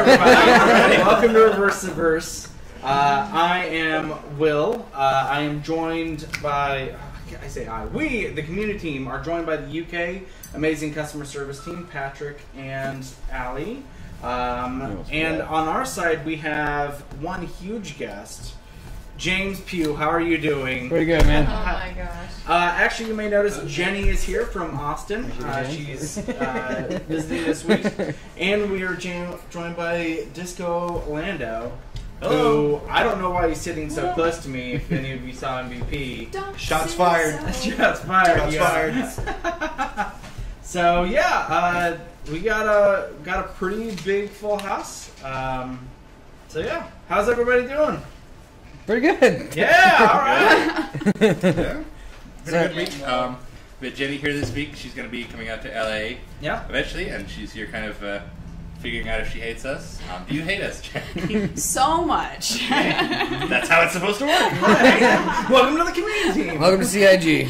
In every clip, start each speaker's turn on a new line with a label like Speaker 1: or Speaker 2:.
Speaker 1: everybody. Welcome to Reverse-Averse. I am Will. I am joined by, we, the community team, are joined by the UK Amazing Customer Service team, Patrick and Allie. And on our side, we have one huge guest, James Pugh. How are you doing?
Speaker 2: Pretty good, man.
Speaker 3: Oh my gosh.
Speaker 1: Actually, you may notice Jenny is here from Austin. She's visiting this week. And we are joined by Disco Lando. Hello. Who, I don't know why he's sitting so close to me if any of you saw MVP.
Speaker 4: Shots fired.
Speaker 1: Shots fired. Shots fired. So, yeah, we got a pretty big full house. So, yeah. How's everybody doing?
Speaker 2: Pretty good.
Speaker 1: Yeah, all right.
Speaker 4: Yeah. Pretty good week. We had Jenny here this week. She's going to be coming out to LA eventually, and she's here kind of figuring out if she hates us. Do you hate us, Jenny?
Speaker 3: So much.
Speaker 4: That's how it's supposed to work.
Speaker 1: Right. Welcome to the community team.
Speaker 2: Welcome to CIG.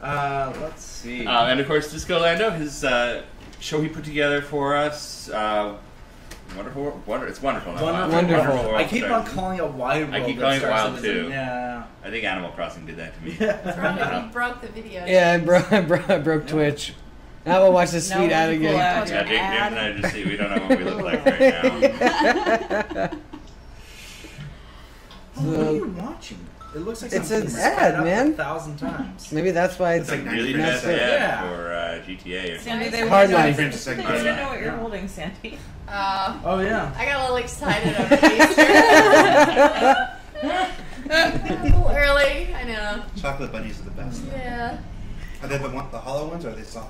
Speaker 1: Yeah. Let's see.
Speaker 4: And of course, Disco Lando, his show he put together for us. Wonderful. It's wonderful.
Speaker 2: Wonderful.
Speaker 1: I keep on calling it Wild World.
Speaker 4: I keep calling it Wild too.
Speaker 1: Yeah.
Speaker 4: I think Animal Crossing did that to me.
Speaker 3: You broke the video.
Speaker 2: Yeah, I broke Twitch. Now we'll watch this sweet ad again.
Speaker 4: Yeah, James and I just see we don't know what we look like right now.
Speaker 1: What are you watching? It looks like
Speaker 2: it's
Speaker 1: an
Speaker 2: ad, man.
Speaker 1: 1,000 times.
Speaker 2: Maybe that's why it's
Speaker 4: like really
Speaker 2: messed
Speaker 4: bad
Speaker 2: up.
Speaker 4: ad for GTA or
Speaker 5: Sandy,
Speaker 4: something.
Speaker 2: Hard
Speaker 5: I
Speaker 2: line.
Speaker 5: didn't know what you're holding, Sandy.
Speaker 1: Oh yeah.
Speaker 3: I got a little excited over Easter. Early, I know.
Speaker 6: Chocolate bunnies are the best.
Speaker 3: Yeah.
Speaker 6: Are they the hollow ones or are they solid?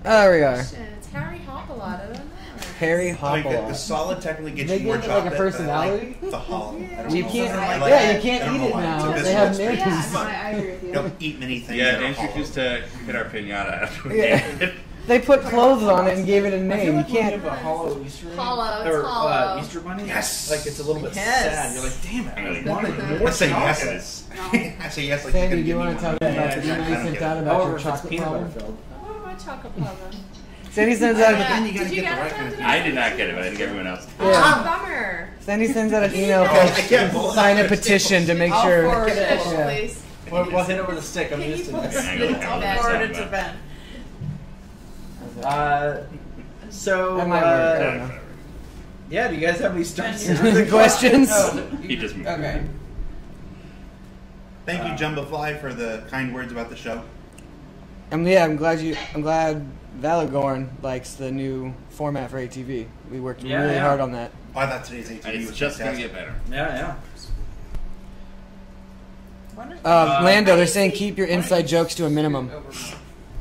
Speaker 2: There we are.
Speaker 3: It's Harry Hopalot, I don't know.
Speaker 2: Harry
Speaker 6: Like the
Speaker 2: Hopalot.
Speaker 6: solid technically gets
Speaker 2: They
Speaker 6: you more
Speaker 2: give it like a
Speaker 6: chocolate.
Speaker 2: personality?
Speaker 6: But I like the hollow. I don't
Speaker 2: You
Speaker 6: know.
Speaker 2: can't,
Speaker 6: I like
Speaker 2: yeah,
Speaker 6: it.
Speaker 2: you can't
Speaker 6: I don't
Speaker 2: eat
Speaker 6: know
Speaker 2: it
Speaker 6: why.
Speaker 2: now.
Speaker 6: It's a
Speaker 2: They have
Speaker 6: biscuit.
Speaker 2: names.
Speaker 3: I agree with you.
Speaker 6: Don't eat many things.
Speaker 4: Yeah,
Speaker 6: that are
Speaker 4: Nancy
Speaker 6: hollow.
Speaker 4: used to hit our pinata after we
Speaker 2: Yeah.
Speaker 4: ate it.
Speaker 2: They put clothes on it and gave it a
Speaker 1: I feel
Speaker 2: name. You
Speaker 1: like when you
Speaker 2: can't.
Speaker 1: have a hollow Easter egg,
Speaker 3: Hollow, it's
Speaker 1: or
Speaker 3: hollow.
Speaker 1: Easter bunny.
Speaker 6: Yes.
Speaker 1: Like it's a little bit
Speaker 5: Yes.
Speaker 1: sad. You're like, damn it, I
Speaker 4: Really?
Speaker 1: wanted more
Speaker 6: I say yes.
Speaker 1: chocolate.
Speaker 6: I say yes like
Speaker 2: Sandy,
Speaker 6: you
Speaker 2: do you
Speaker 6: can
Speaker 2: want
Speaker 6: give
Speaker 2: to
Speaker 6: me
Speaker 2: talk
Speaker 6: one.
Speaker 2: about the
Speaker 6: Yeah,
Speaker 2: email
Speaker 6: I
Speaker 2: you
Speaker 6: don't
Speaker 2: sent
Speaker 6: get
Speaker 2: out
Speaker 6: it.
Speaker 2: about
Speaker 1: However,
Speaker 2: your
Speaker 1: if it's
Speaker 2: chocolate
Speaker 1: peanut butter
Speaker 2: problem?
Speaker 1: filled.
Speaker 3: What about my chocolate problem?
Speaker 2: Sandy sends out
Speaker 6: But then
Speaker 2: an
Speaker 6: you gotta
Speaker 3: Did you
Speaker 6: get the
Speaker 3: get
Speaker 6: right
Speaker 3: it?
Speaker 6: kind of
Speaker 4: I did not get it, but I think everyone else did.
Speaker 3: Oh, bummer.
Speaker 2: Sandy sends out an email
Speaker 6: I
Speaker 2: called
Speaker 6: can't pull it
Speaker 2: sign a
Speaker 6: out.
Speaker 2: petition to make
Speaker 5: I'll
Speaker 2: sure.
Speaker 5: forward it.
Speaker 3: Finish,
Speaker 2: Yeah.
Speaker 3: please.
Speaker 1: We'll hit it with a stick. I'm
Speaker 3: Can you
Speaker 1: used to
Speaker 3: pull
Speaker 1: this.
Speaker 3: the stick
Speaker 4: I'll
Speaker 3: back?
Speaker 5: Forward it to Ben.
Speaker 1: So,
Speaker 2: That might work. I don't know.
Speaker 1: yeah, do you guys have any starts?
Speaker 2: The questions?
Speaker 4: He just moved.
Speaker 5: Okay.
Speaker 6: Thank you, Jumbo Fly, for the kind words about the show.
Speaker 2: I'm glad Valagorn likes the new format for ATV. We worked
Speaker 1: Yeah,
Speaker 2: really
Speaker 1: yeah.
Speaker 2: hard on that.
Speaker 6: Oh, I thought today's ATV
Speaker 4: And it's
Speaker 6: was
Speaker 4: just going to
Speaker 6: fantastic.
Speaker 4: get better.
Speaker 1: Yeah,
Speaker 2: Lando, they're saying keep your inside jokes to a minimum.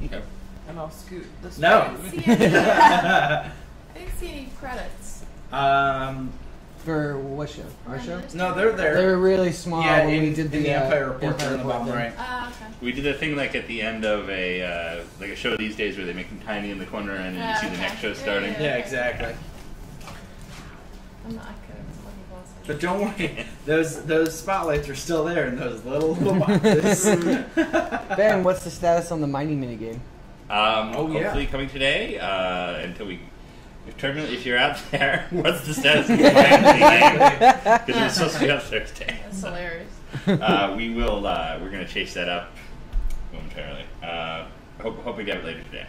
Speaker 4: Okay.
Speaker 5: And I'll scoot this
Speaker 1: No.
Speaker 3: I
Speaker 1: yeah.
Speaker 3: didn't see any credits.
Speaker 2: For what show? Our show?
Speaker 1: No, they're there.
Speaker 2: They were really small
Speaker 1: Yeah,
Speaker 2: when
Speaker 1: in,
Speaker 2: we did
Speaker 1: in the Empire Report,
Speaker 2: Empire
Speaker 1: they're in the
Speaker 2: Report
Speaker 1: bottom
Speaker 2: thing.
Speaker 1: right.
Speaker 3: Okay.
Speaker 4: We did a thing like at the end of a like a show these days where they make them tiny in the corner and then you see the next show starting.
Speaker 1: Yeah, exactly.
Speaker 3: I'm not good.
Speaker 1: But don't worry, those spotlights are still there in those little boxes.
Speaker 2: Ben, what's the status on the mining minigame?
Speaker 4: Hopefully coming today until we. If you're out there, what's the status of the game? Because it's supposed to be on Thursday.
Speaker 3: That's hilarious.
Speaker 4: We're going to chase that up momentarily. Hoping to have it later today.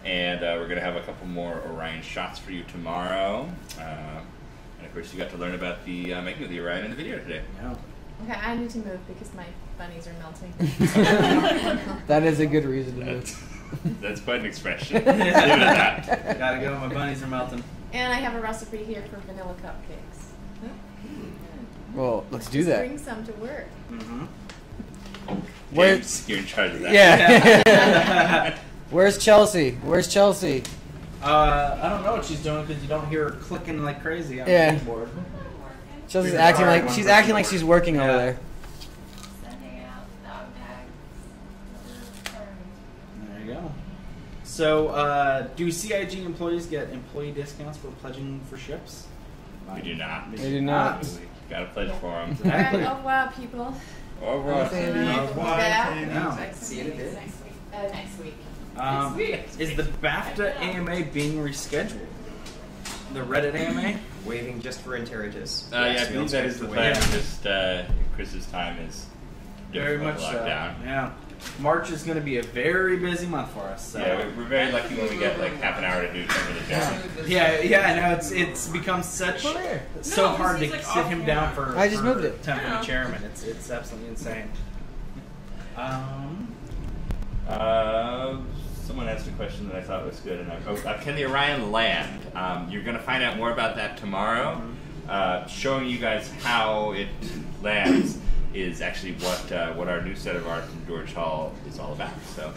Speaker 4: And we're going to have a couple more Orion shots for you tomorrow. And of course, you got to learn about the making of the Orion in the video today.
Speaker 1: Yeah.
Speaker 3: Okay, I need to move because my bunnies are melting.
Speaker 2: That is a good reason to move.
Speaker 4: That's quite an expression. Leave it at that.
Speaker 1: Gotta go, my bunnies are melting.
Speaker 3: And I have a recipe here for vanilla cupcakes.
Speaker 2: Well, let's do
Speaker 3: Just
Speaker 2: that.
Speaker 3: bring some to work.
Speaker 1: Mm-hmm.
Speaker 4: James, you're in charge of that.
Speaker 2: Yeah. Where's Chelsea? Where's Chelsea?
Speaker 1: I don't know what she's doing because you don't hear her clicking like crazy on
Speaker 2: Yeah.
Speaker 1: the keyboard.
Speaker 2: Chelsea's
Speaker 1: You're
Speaker 2: acting
Speaker 1: sorry,
Speaker 2: like
Speaker 1: one
Speaker 2: she's
Speaker 1: person.
Speaker 2: acting like she's working over
Speaker 1: Yeah.
Speaker 2: there.
Speaker 3: Sending out dog tags.
Speaker 1: There you go. So, do CIG employees get employee discounts for pledging for ships?
Speaker 4: We do not.
Speaker 2: They do not.
Speaker 4: We got to pledge for them.
Speaker 1: Exactly.
Speaker 3: Alright, au revoir, people.
Speaker 4: Overall,
Speaker 2: Sandy.
Speaker 3: Yeah.
Speaker 1: Yeah.
Speaker 3: Next week. Next week.
Speaker 1: Is the BAFTA AMA being rescheduled? The Reddit AMA?
Speaker 7: Waiting just for Interitus.
Speaker 4: Yeah, I
Speaker 7: Yes, we
Speaker 4: believe
Speaker 7: also
Speaker 4: that
Speaker 7: have
Speaker 4: is
Speaker 7: to
Speaker 4: the
Speaker 7: wait.
Speaker 4: plan. Just Chris's time is
Speaker 1: Very
Speaker 4: difficult
Speaker 1: much
Speaker 4: to lock
Speaker 1: so.
Speaker 4: down.
Speaker 1: Yeah. March is going to be a very busy month for us. So.
Speaker 4: Yeah, we're very lucky when we get like half an hour to do some of the jobs.
Speaker 1: Yeah, I know it's become such
Speaker 2: Come here.
Speaker 1: so
Speaker 5: No,
Speaker 1: hard to
Speaker 5: he's, like,
Speaker 1: sit him
Speaker 5: off
Speaker 1: down
Speaker 5: camera.
Speaker 1: for.
Speaker 2: I just
Speaker 1: for
Speaker 2: moved it.
Speaker 1: Temporary chairman. It's absolutely insane.
Speaker 4: Someone asked a question that I thought was good, and can the Orion land? You're going to find out more about that tomorrow. Showing you guys how it lands is actually what our new set of art from George Hall is all about. So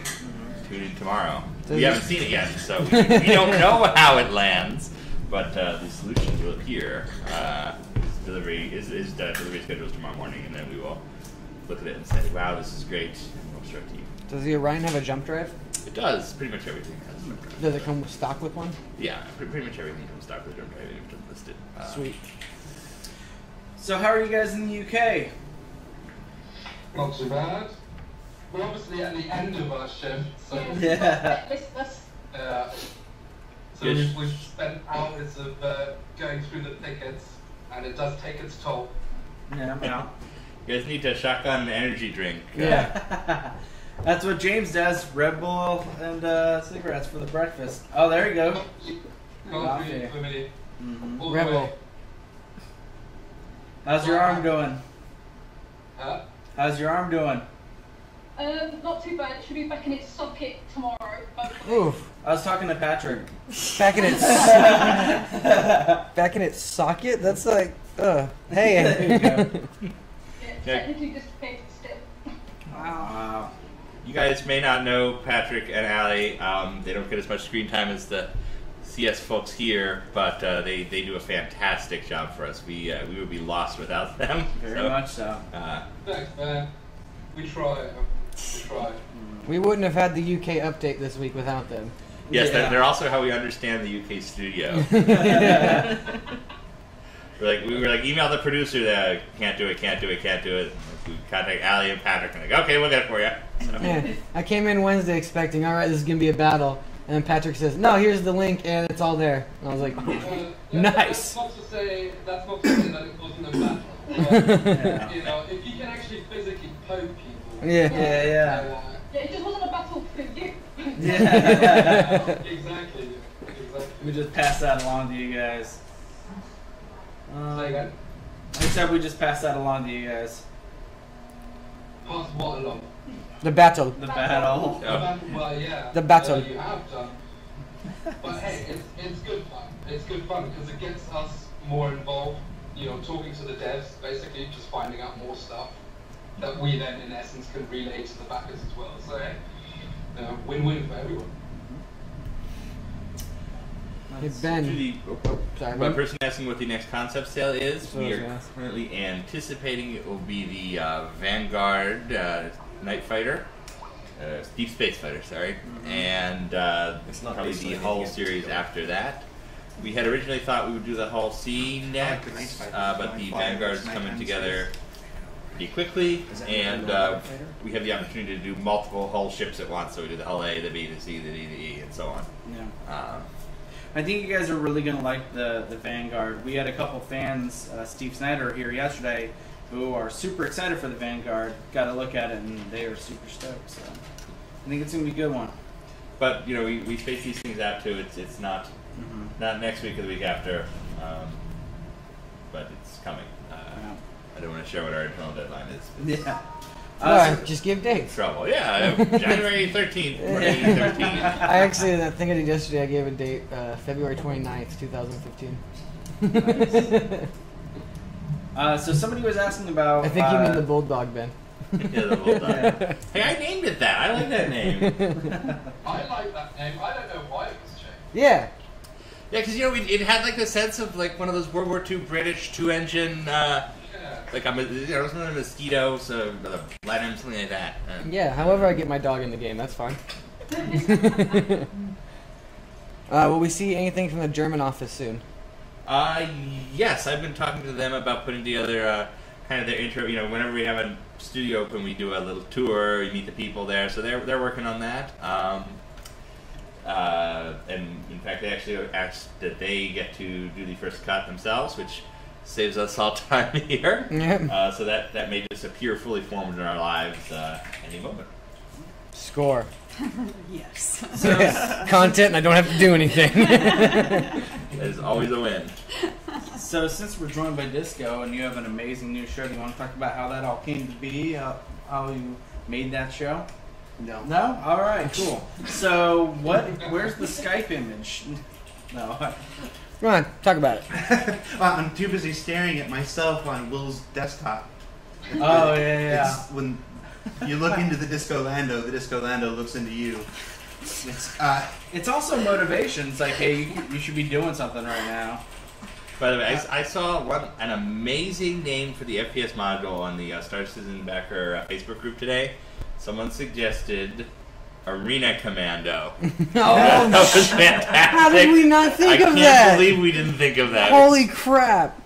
Speaker 4: tune in tomorrow.
Speaker 2: So
Speaker 4: We
Speaker 2: you-
Speaker 4: haven't seen it yet, so we don't know how it lands, but the solutions will appear. Delivery scheduled tomorrow morning, and then we will look at it and say, "Wow, this is great," and we'll start to.
Speaker 2: Does the Orion have a jump drive?
Speaker 4: It does pretty much everything.
Speaker 2: Does it come stock with one?
Speaker 4: Yeah, pretty much everything comes stock with the drive. Even if it's listed.
Speaker 2: Sweet.
Speaker 1: So how are you guys in the UK?
Speaker 8: Not too bad. We're obviously at the end of our shift, so
Speaker 1: Yeah.
Speaker 8: so we've spent hours of going through the thickets, and it does take its toll.
Speaker 1: Yeah.
Speaker 4: You guys need to shotgun energy drink.
Speaker 1: Yeah. That's what James does. Red Bull and cigarettes for the breakfast. Oh, there you go.
Speaker 8: Can't
Speaker 1: Coffee.
Speaker 8: be for me.
Speaker 1: Mhm.
Speaker 8: All the
Speaker 2: Rebel.
Speaker 8: way.
Speaker 1: How's your arm doing?
Speaker 8: Huh?
Speaker 1: How's your arm doing?
Speaker 9: Not too bad. It should be back in its socket tomorrow.
Speaker 2: Oof.
Speaker 1: I was talking to Patrick.
Speaker 2: Back in its back in its socket. That's like, hey.
Speaker 1: There you go.
Speaker 9: Yeah, technically dislocated still.
Speaker 1: Wow.
Speaker 4: You guys may not know Patrick and Allie. They don't get as much screen time as the CS folks here, but they do a fantastic job for us. We would be lost without them.
Speaker 1: Very
Speaker 4: So,
Speaker 1: much so.
Speaker 8: Thanks, man. We try. We try.
Speaker 2: We wouldn't have had the UK update this week without them.
Speaker 4: Yes,
Speaker 1: Yeah.
Speaker 4: they're also how we understand the UK studio. we were like, email the producer that can't do it. We contact Allie and Patrick and like, okay, we'll get it for you. So,
Speaker 2: Yeah. I came in Wednesday expecting, all right, this is gonna be a battle, and then Patrick says, no, here's the link, and it's all there. And I was like, nice.
Speaker 8: That's not to say that it wasn't a battle. But,
Speaker 1: Yeah.
Speaker 8: you know, if you can actually physically poke people.
Speaker 2: Yeah.
Speaker 1: Yeah.
Speaker 9: Yeah, it just wasn't a battle for you.
Speaker 1: Yeah.
Speaker 8: Exactly.
Speaker 1: We just passed that along to you guys.
Speaker 8: Say again?
Speaker 1: I said we just passed that along to you guys.
Speaker 8: Pass what along?
Speaker 2: The battle.
Speaker 1: The battle.
Speaker 4: Yeah.
Speaker 8: Well, yeah.
Speaker 2: The battle.
Speaker 8: You have done. But hey, it's good fun. It's good fun because it gets us more involved. You know, talking to the devs, basically just finding out more stuff that we then, in essence, can relay to the backers as well. So, hey, win-win for everyone.
Speaker 2: Hey,
Speaker 4: to
Speaker 2: Ben.
Speaker 4: the
Speaker 2: Sorry,
Speaker 4: one
Speaker 2: Ben.
Speaker 4: person asking what the next concept sale is,
Speaker 2: That's what I
Speaker 4: we
Speaker 2: was
Speaker 4: are
Speaker 2: gonna ask.
Speaker 4: currently anticipating it will be the Vanguard Night Fighter, Deep Space Fighter, sorry, and
Speaker 7: It's not
Speaker 4: probably
Speaker 7: based
Speaker 4: the
Speaker 7: on
Speaker 4: Hull
Speaker 7: anything yet.
Speaker 4: series after that. We had originally thought we would do the Hull C next, but the Vanguard is coming together pretty quickly, and we have the opportunity to do multiple Hull ships at once. So we do the Hull A, the B, the C, the D, the E, and so on.
Speaker 1: Yeah. I think you guys are really going to like the Vanguard. We had a couple fans, Steve Snyder here yesterday, who are super excited for the Vanguard. Got to look at it, and they are super stoked. So I think it's going to be a good one.
Speaker 4: But you know, we space these things out too. It's not next week or the week after, but it's coming. I don't want to share what our internal deadline is.
Speaker 1: Yeah.
Speaker 2: Alright, just give dates.
Speaker 4: Trouble. Yeah, January 13th, 2013.
Speaker 2: I actually, I think I did yesterday, I gave a date, February 29th, 2015.
Speaker 1: So somebody was asking about.
Speaker 2: I think you mean the Bulldog, Ben.
Speaker 4: Yeah, the bulldog. Hey, I named it that. I like that name.
Speaker 8: I like that name. I don't know why it was changed.
Speaker 2: Yeah.
Speaker 4: Yeah, because you know it had like the sense of like one of those World War II British two-engine, like it was not a Mosquito, so the Blenheim, something like that.
Speaker 2: Yeah, however I get my dog in the game, that's fine. Will we see anything from the German office soon?
Speaker 4: Yes, I've been talking to them about putting together kind of their intro. You know, whenever we have a studio open, we do a little tour. We meet the people there, so they're working on that. And in fact, they actually asked that they get to do the first cut themselves, which saves us all time here.
Speaker 2: Yep.
Speaker 4: So that may just appear fully formed in our lives any moment.
Speaker 2: Score.
Speaker 5: Yes.
Speaker 2: Content, and I don't have to do anything.
Speaker 4: There's always a win.
Speaker 1: So since we're joined by Disco and you have an amazing new show, do you want to talk about how that all came to be? How you made that show?
Speaker 6: No.
Speaker 1: No? All right, cool. So where's the Skype image? No.
Speaker 2: Come on, talk about it.
Speaker 6: I'm too busy staring at myself on Will's desktop.
Speaker 1: Oh, yeah.
Speaker 6: It's when you look into the Disco Lando looks into you.
Speaker 1: It's also motivation. It's like, hey, you should be doing something right now.
Speaker 4: By the way, I saw an amazing name for the FPS module on the Star Citizen Backer Facebook group today. Someone suggested Arena Commando. That was fantastic.
Speaker 2: How did we not think
Speaker 4: I
Speaker 2: of
Speaker 4: can't
Speaker 2: that?
Speaker 4: believe we didn't think of that.
Speaker 2: Holy crap.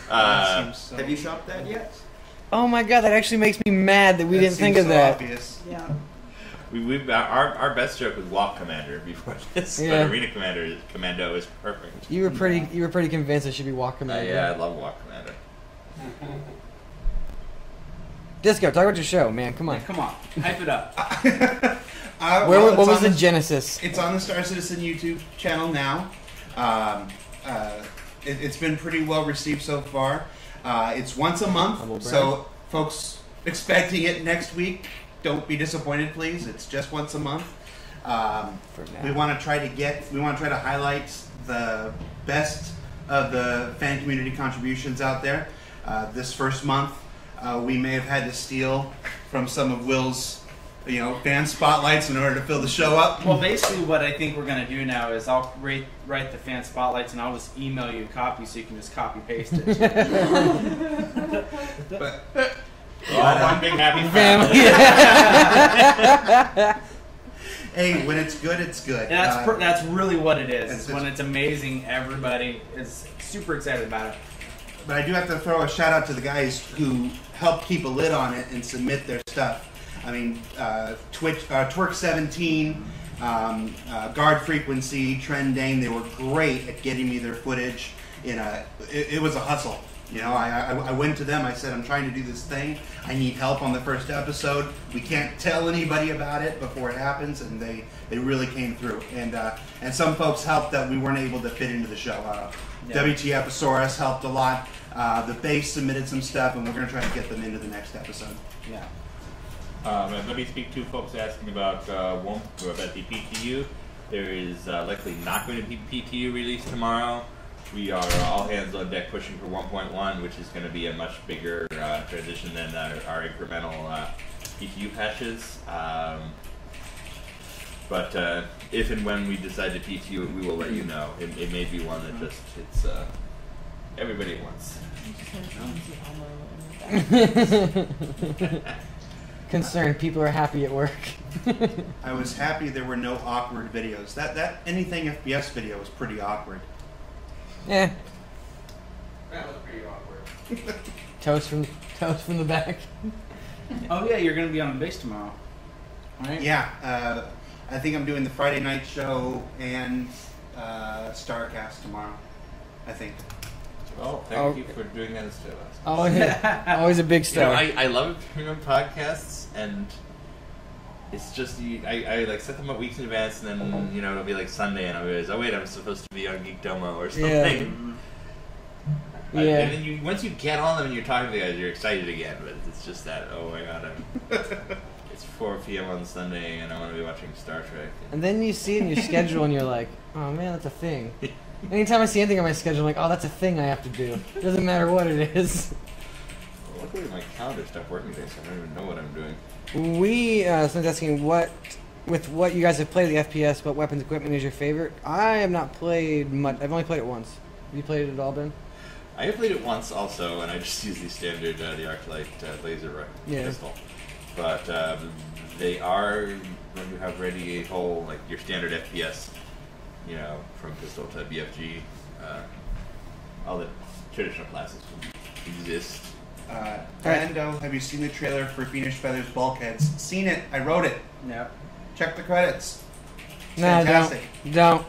Speaker 7: Have you shopped that yet?
Speaker 2: Oh my god, that actually makes me mad that we didn't think of that.
Speaker 6: Obvious.
Speaker 5: Yeah.
Speaker 4: Our best joke was Walk Commander before this,
Speaker 2: Yeah.
Speaker 4: but Arena Commando is perfect.
Speaker 2: You were pretty convinced it should be Walk Commander.
Speaker 4: Yeah, I love Walk Commander.
Speaker 2: Disco, talk about your show, man. Come on.
Speaker 1: Come on, hype it up.
Speaker 2: What was the genesis?
Speaker 6: It's on the Star Citizen YouTube channel now. It's been pretty well received so far. It's once a month, so folks expecting it next week, don't be disappointed, please. It's just once a month. We want to try to highlight the best of the fan community contributions out there. This first month, we may have had to steal from some of Will's, fan spotlights in order to fill the show up.
Speaker 1: Well, basically what I think we're going to do now is I'll write the fan spotlights and I'll just email you a copy so you can just copy paste it.
Speaker 6: But
Speaker 4: One big happy
Speaker 2: Family.
Speaker 6: hey, when it's good, it's good.
Speaker 1: And that's really what it is.
Speaker 6: It's-
Speaker 1: When it's amazing, everybody is super excited about it.
Speaker 6: But I do have to throw a shout out to the guys who helped keep a lid on it and submit their stuff. I mean, Twerk17, Guard Frequency, Trending, they were great at getting me their footage. It was a hustle. I went to them, I said, I'm trying to do this thing. I need help on the first episode. We can't tell anybody about it before it happens, and they really came through. And some folks helped that we weren't able to fit into the show. WTFosaurus helped a lot. The base submitted some stuff, and we're going to try to get them into the next episode.
Speaker 1: Yeah.
Speaker 4: And let me speak to folks asking about WOMP or about the PTU. There is likely not going to be PTU released tomorrow. We are all hands on deck pushing for 1.1, which is going to be a much bigger transition than our incremental PTU patches. But if and when we decide to PTU it, we will let you know. It may be one that just hits everybody at once.
Speaker 2: Concerned, people are happy at work.
Speaker 6: I was happy there were no awkward videos. That anything FPS video was pretty awkward.
Speaker 2: Yeah,
Speaker 1: That was pretty awkward.
Speaker 2: toast from the back.
Speaker 1: Oh yeah, you're going to be on the base tomorrow. Right?
Speaker 6: Yeah, I think I'm doing the Friday night show and Starcast tomorrow. I think.
Speaker 4: Well, thank you for doing that instead of us.
Speaker 2: Oh yeah, always a big star.
Speaker 4: I love doing podcasts, and it's just I like set them up weeks in advance, and then it'll be like Sunday, and I'll realize, oh wait, I'm supposed to be on Geek Domo or something.
Speaker 2: Yeah.
Speaker 4: And then once you get on them and you're talking to the guys, you're excited again. But it's just that, oh my god, it's 4 p.m. on Sunday, and I want to be watching Star Trek.
Speaker 2: And then you see it in your schedule, and you're like, oh man, that's a thing. Anytime I see anything on my schedule, I'm like, oh, that's a thing I have to do. Doesn't matter what it is.
Speaker 4: Well, luckily my calendar stopped working today, so I don't even know what I'm doing.
Speaker 2: Someone's asking with what you guys have played the FPS, what weapons equipment is your favorite? I have not played much. I've only played it once. Have you played it at all, Ben?
Speaker 4: I have played it once also, and I just use the standard, the Arclight laser pistol. But they are going to have ready a whole, like your standard FPS, from pistol to BFG, all the traditional classes exist.
Speaker 6: Brando, have you seen the trailer for Phoenix Feathers Bulkheads? Seen it. I wrote it.
Speaker 1: Yep.
Speaker 6: Check the credits.
Speaker 2: No,
Speaker 6: Fantastic.
Speaker 2: don't.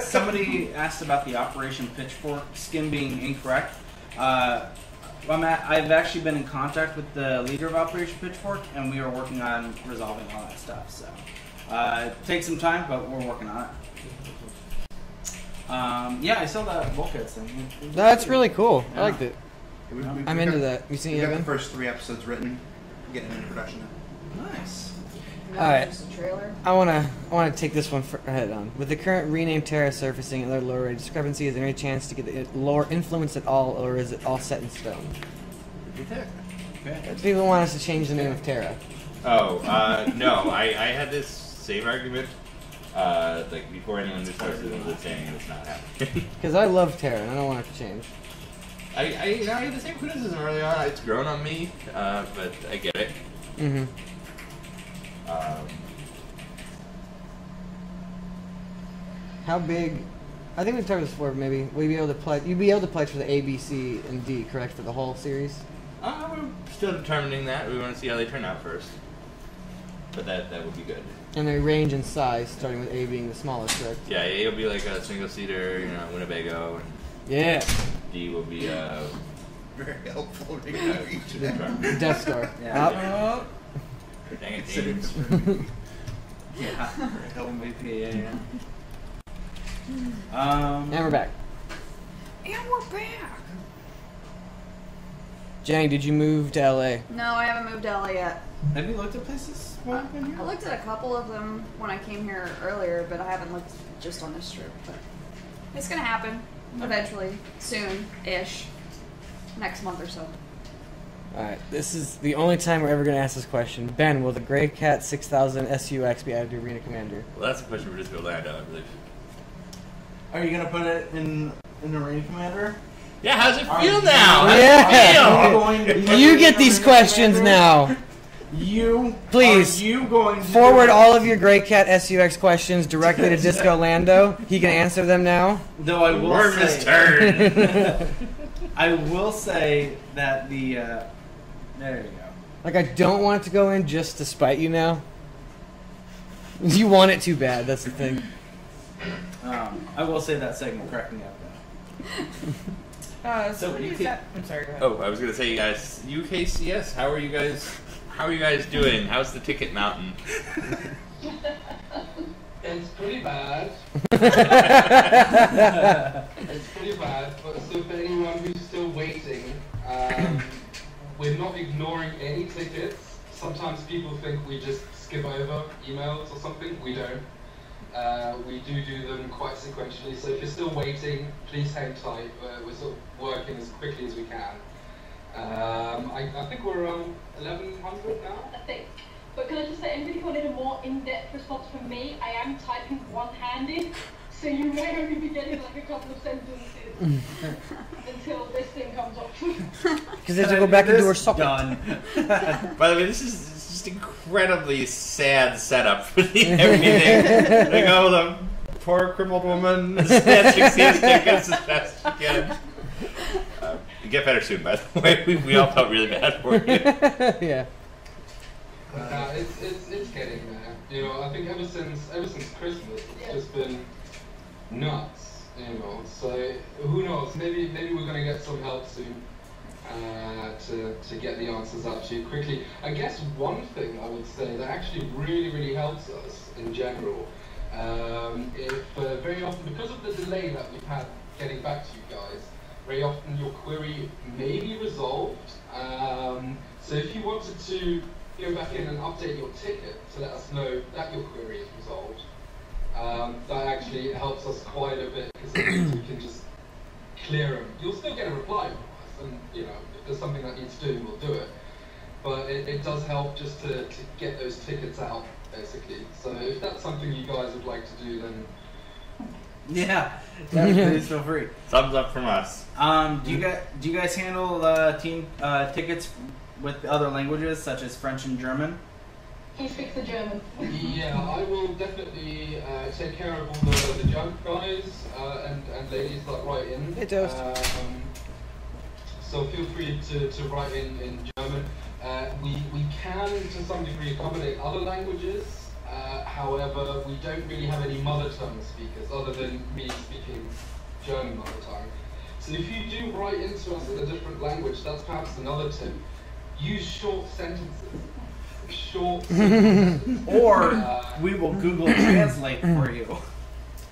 Speaker 1: Somebody asked about the Operation Pitchfork skin being incorrect. I've actually been in contact with the leader of Operation Pitchfork, and we are working on resolving all that stuff. So it takes some time, but we're working on it. Yeah, I saw that bulkhead thing.
Speaker 2: That's really cool. I
Speaker 1: Yeah.
Speaker 2: liked it. I'm into that. You seen
Speaker 6: We
Speaker 2: it,
Speaker 6: got the
Speaker 2: Evan?
Speaker 6: first 3 episodes written. Getting an introduction.
Speaker 1: Nice.
Speaker 2: Alright.
Speaker 10: Just a trailer.
Speaker 2: I wanna take this one head on. With the current renamed Terra surfacing and their lore rate discrepancy, is there any chance to get the lore influenced at all, or is it all set in stone?
Speaker 1: Okay.
Speaker 2: People want us to change the name of Terra.
Speaker 4: Oh, no. I had this same argument, like before anyone knew started was saying it's not happening.
Speaker 2: Because I love Terra and I don't want it to change.
Speaker 4: I had the same criticism early on. It's grown on me, but I get it.
Speaker 2: Mm-hmm. How big? I think we've talked this before. Maybe we'd be able to pledge. You'd be able to pledge for the A, B, C, and D, correct, for the whole series.
Speaker 4: We're still determining that. We want to see how they turn out first. But that would be good.
Speaker 2: And they range in size, starting with A being the smallest, correct?
Speaker 4: Yeah, A will be like a single seater, Winnebago, and
Speaker 2: Yeah.
Speaker 4: D will be
Speaker 6: Very helpful.
Speaker 2: Death Star.
Speaker 1: Yeah.
Speaker 4: dang it, James.
Speaker 1: Yeah. MVP. Yeah.
Speaker 2: And we're back.
Speaker 10: And we're back.
Speaker 2: Jenny, did you move to LA?
Speaker 10: No, I haven't moved to LA yet.
Speaker 1: Have you looked at places while you've been
Speaker 10: I
Speaker 1: here?
Speaker 10: looked at a couple of them when I came here earlier, but I haven't looked just on this trip. But it's gonna happen eventually, soon-ish, next month or so.
Speaker 2: Alright, this is the only time we're ever going to ask this question. Ben, will the Grey Cat 6000 SUX be added to Arena Commander?
Speaker 4: Well, that's a question for just Orlando, I believe.
Speaker 1: Are you gonna put it in Arena Commander?
Speaker 4: Yeah, how's it
Speaker 1: Are
Speaker 4: feel
Speaker 1: you-
Speaker 4: now?
Speaker 2: Yeah.
Speaker 1: Going to put
Speaker 2: You
Speaker 1: it
Speaker 2: get
Speaker 1: in
Speaker 2: these
Speaker 1: Arena
Speaker 2: questions
Speaker 1: Commander?
Speaker 2: now.
Speaker 1: You
Speaker 2: Please,
Speaker 1: Are you going to
Speaker 2: Forward
Speaker 1: do it?
Speaker 2: all of your Grey Cat SUX questions directly to Disco Lando. He can answer them now.
Speaker 1: Though I will
Speaker 4: Worm
Speaker 1: say,
Speaker 4: his turn.
Speaker 1: I will say that the there you go.
Speaker 2: Like, I don't want it to go in just to spite you now. You want it too bad, that's the thing.
Speaker 1: I will say that segment cracked me up though.
Speaker 5: So what do you got? I'm sorry, go ahead.
Speaker 4: Oh, I was gonna say, you guys, UKCS. How are you guys? How are you guys doing? How's the ticket mountain?
Speaker 8: It's pretty bad. It's pretty bad. But so for anyone who's still waiting, we're not ignoring any tickets. Sometimes people think we just skip over emails or something. We don't. We do them quite sequentially. So if you're still waiting, please hang tight. We're sort of working as quickly as we can. I think we're around 1,100 now.
Speaker 9: I think. But can I just say, anybody who wanted a more in-depth response from me, I am typing one-handed, so you might only be getting like a couple of sentences until this thing comes off.
Speaker 2: Because they have to go back into her socket.
Speaker 1: Done.
Speaker 4: By the way, this is just incredibly sad setup for the everything. Like, oh, the poor crippled woman snatching CS tickets as fast as she can. You get better soon, by the way. We all felt really bad for you.
Speaker 2: Yeah.
Speaker 8: It's getting there. You know, I think ever since Christmas, it's just been nuts. You know, so who knows? Maybe we're gonna get some help soon to get the answers up to you quickly. I guess one thing I would say that actually really helps us in general, if very often because of the delay that we've had getting back to you guys, very often your query may be resolved. So if you wanted to go back in and update your ticket to let us know that your query is resolved, that actually helps us quite a bit because it means we can just clear them. You'll still get a reply from us, and you know if there's something that needs doing, we'll do it. But it does help just to get those tickets out, basically. So if that's something you guys would like to do, then
Speaker 1: Yeah. Please feel free.
Speaker 4: Thumbs up from us.
Speaker 1: Do you guys handle team tickets with other languages such as French and German?
Speaker 9: He speaks the German.
Speaker 8: yeah, I will definitely take care of all the junk guys and ladies that write in.
Speaker 2: Hey, Toast.
Speaker 8: So feel free to write in German. We can to some degree accommodate other languages. However, we don't really have any mother tongue speakers other than me speaking German mother tongue. So if you do write into us in a different language, that's perhaps another tip. Use short sentences. Short sentences.
Speaker 1: Or we will Google Translate for you.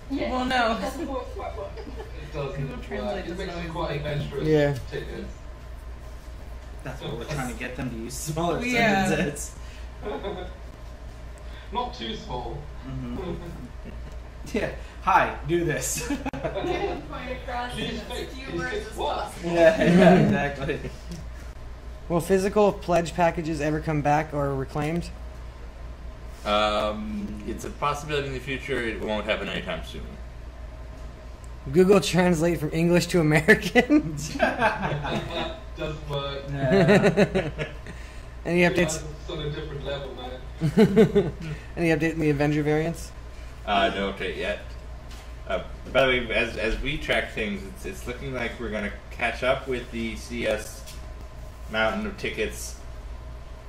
Speaker 9: Yeah,
Speaker 5: Well, no.
Speaker 9: it doesn't quite work.
Speaker 8: It doesn't
Speaker 5: Google Translate
Speaker 8: work. It makes
Speaker 5: doesn't
Speaker 8: it
Speaker 5: always
Speaker 8: quite adventurous
Speaker 2: Yeah.
Speaker 8: tickets.
Speaker 1: That's what we're trying to get them to use smaller
Speaker 5: Yeah.
Speaker 1: sentences.
Speaker 8: Not too small.
Speaker 1: Yeah. Hi, do this.
Speaker 3: Point across in as few words as possible.
Speaker 1: Yeah, exactly.
Speaker 2: Will physical pledge packages ever come back or reclaimed?
Speaker 4: It's a possibility in the future. It won't happen anytime soon.
Speaker 2: Google Translate from English to American?
Speaker 8: Doesn't work.
Speaker 2: Any updates?
Speaker 8: It's on a different level, man.
Speaker 2: Any update in the Avenger variants?
Speaker 4: No update yet. By the way, as we track things, it's looking like we're going to catch up with the CS mountain of tickets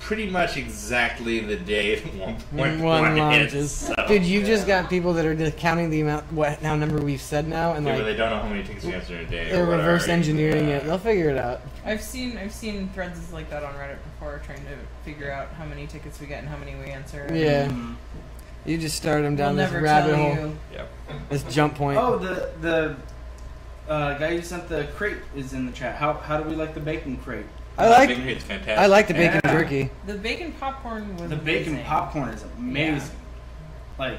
Speaker 4: pretty much exactly the day 1.1
Speaker 2: One launches.
Speaker 4: hits. So,
Speaker 2: Dude, you just got people that are just counting the amount, what now number we've said now, and
Speaker 4: yeah, but
Speaker 2: like
Speaker 4: they don't know how many tickets we answer in a day.
Speaker 2: they're
Speaker 4: or whatever.
Speaker 2: reverse engineering it. They'll figure it out.
Speaker 5: I've seen threads like that on Reddit before, trying to figure out how many tickets we get and how many we answer.
Speaker 2: Yeah.
Speaker 1: Mhm.
Speaker 2: You just started them down
Speaker 5: We'll
Speaker 2: this
Speaker 5: never
Speaker 2: rabbit
Speaker 5: tell
Speaker 2: hole,
Speaker 5: you.
Speaker 4: Yep.
Speaker 2: this jump point.
Speaker 1: Oh, the guy who sent the crate is in the chat. How do we like the bacon crate?
Speaker 2: I like
Speaker 4: It's fantastic.
Speaker 2: I like the bacon
Speaker 1: Yeah.
Speaker 2: jerky.
Speaker 5: The bacon popcorn was
Speaker 1: The bacon
Speaker 5: amazing.
Speaker 1: popcorn is amazing. Like,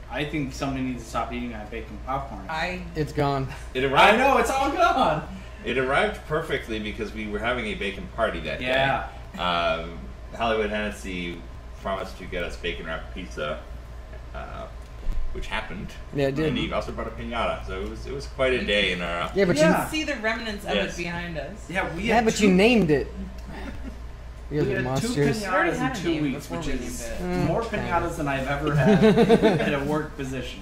Speaker 1: I think somebody needs to stop eating that bacon popcorn.
Speaker 2: It's gone.
Speaker 4: It
Speaker 1: I
Speaker 4: arrived.
Speaker 1: know, it's all gone.
Speaker 4: It arrived perfectly because we were having a bacon party that
Speaker 1: Yeah.
Speaker 4: day. Hollywood Hennessy promised to get us bacon wrapped pizza, which happened.
Speaker 2: Yeah, it did.
Speaker 4: And he also brought a pinata, so it was quite a day in our.
Speaker 2: Yeah, but
Speaker 5: You
Speaker 1: Yeah.
Speaker 5: can see the remnants of
Speaker 4: Yes.
Speaker 5: it behind us.
Speaker 1: Yeah, we
Speaker 2: yeah,
Speaker 1: had
Speaker 2: but
Speaker 1: two,
Speaker 2: you named it. You
Speaker 1: we
Speaker 2: guys are
Speaker 1: had two
Speaker 2: monsters.
Speaker 5: We already
Speaker 1: pinatas in
Speaker 5: had a
Speaker 1: 2
Speaker 5: name
Speaker 1: weeks,
Speaker 5: before
Speaker 1: which
Speaker 5: we
Speaker 1: is
Speaker 5: named
Speaker 1: more
Speaker 2: Mm.
Speaker 1: pinatas than I've ever had at a work position.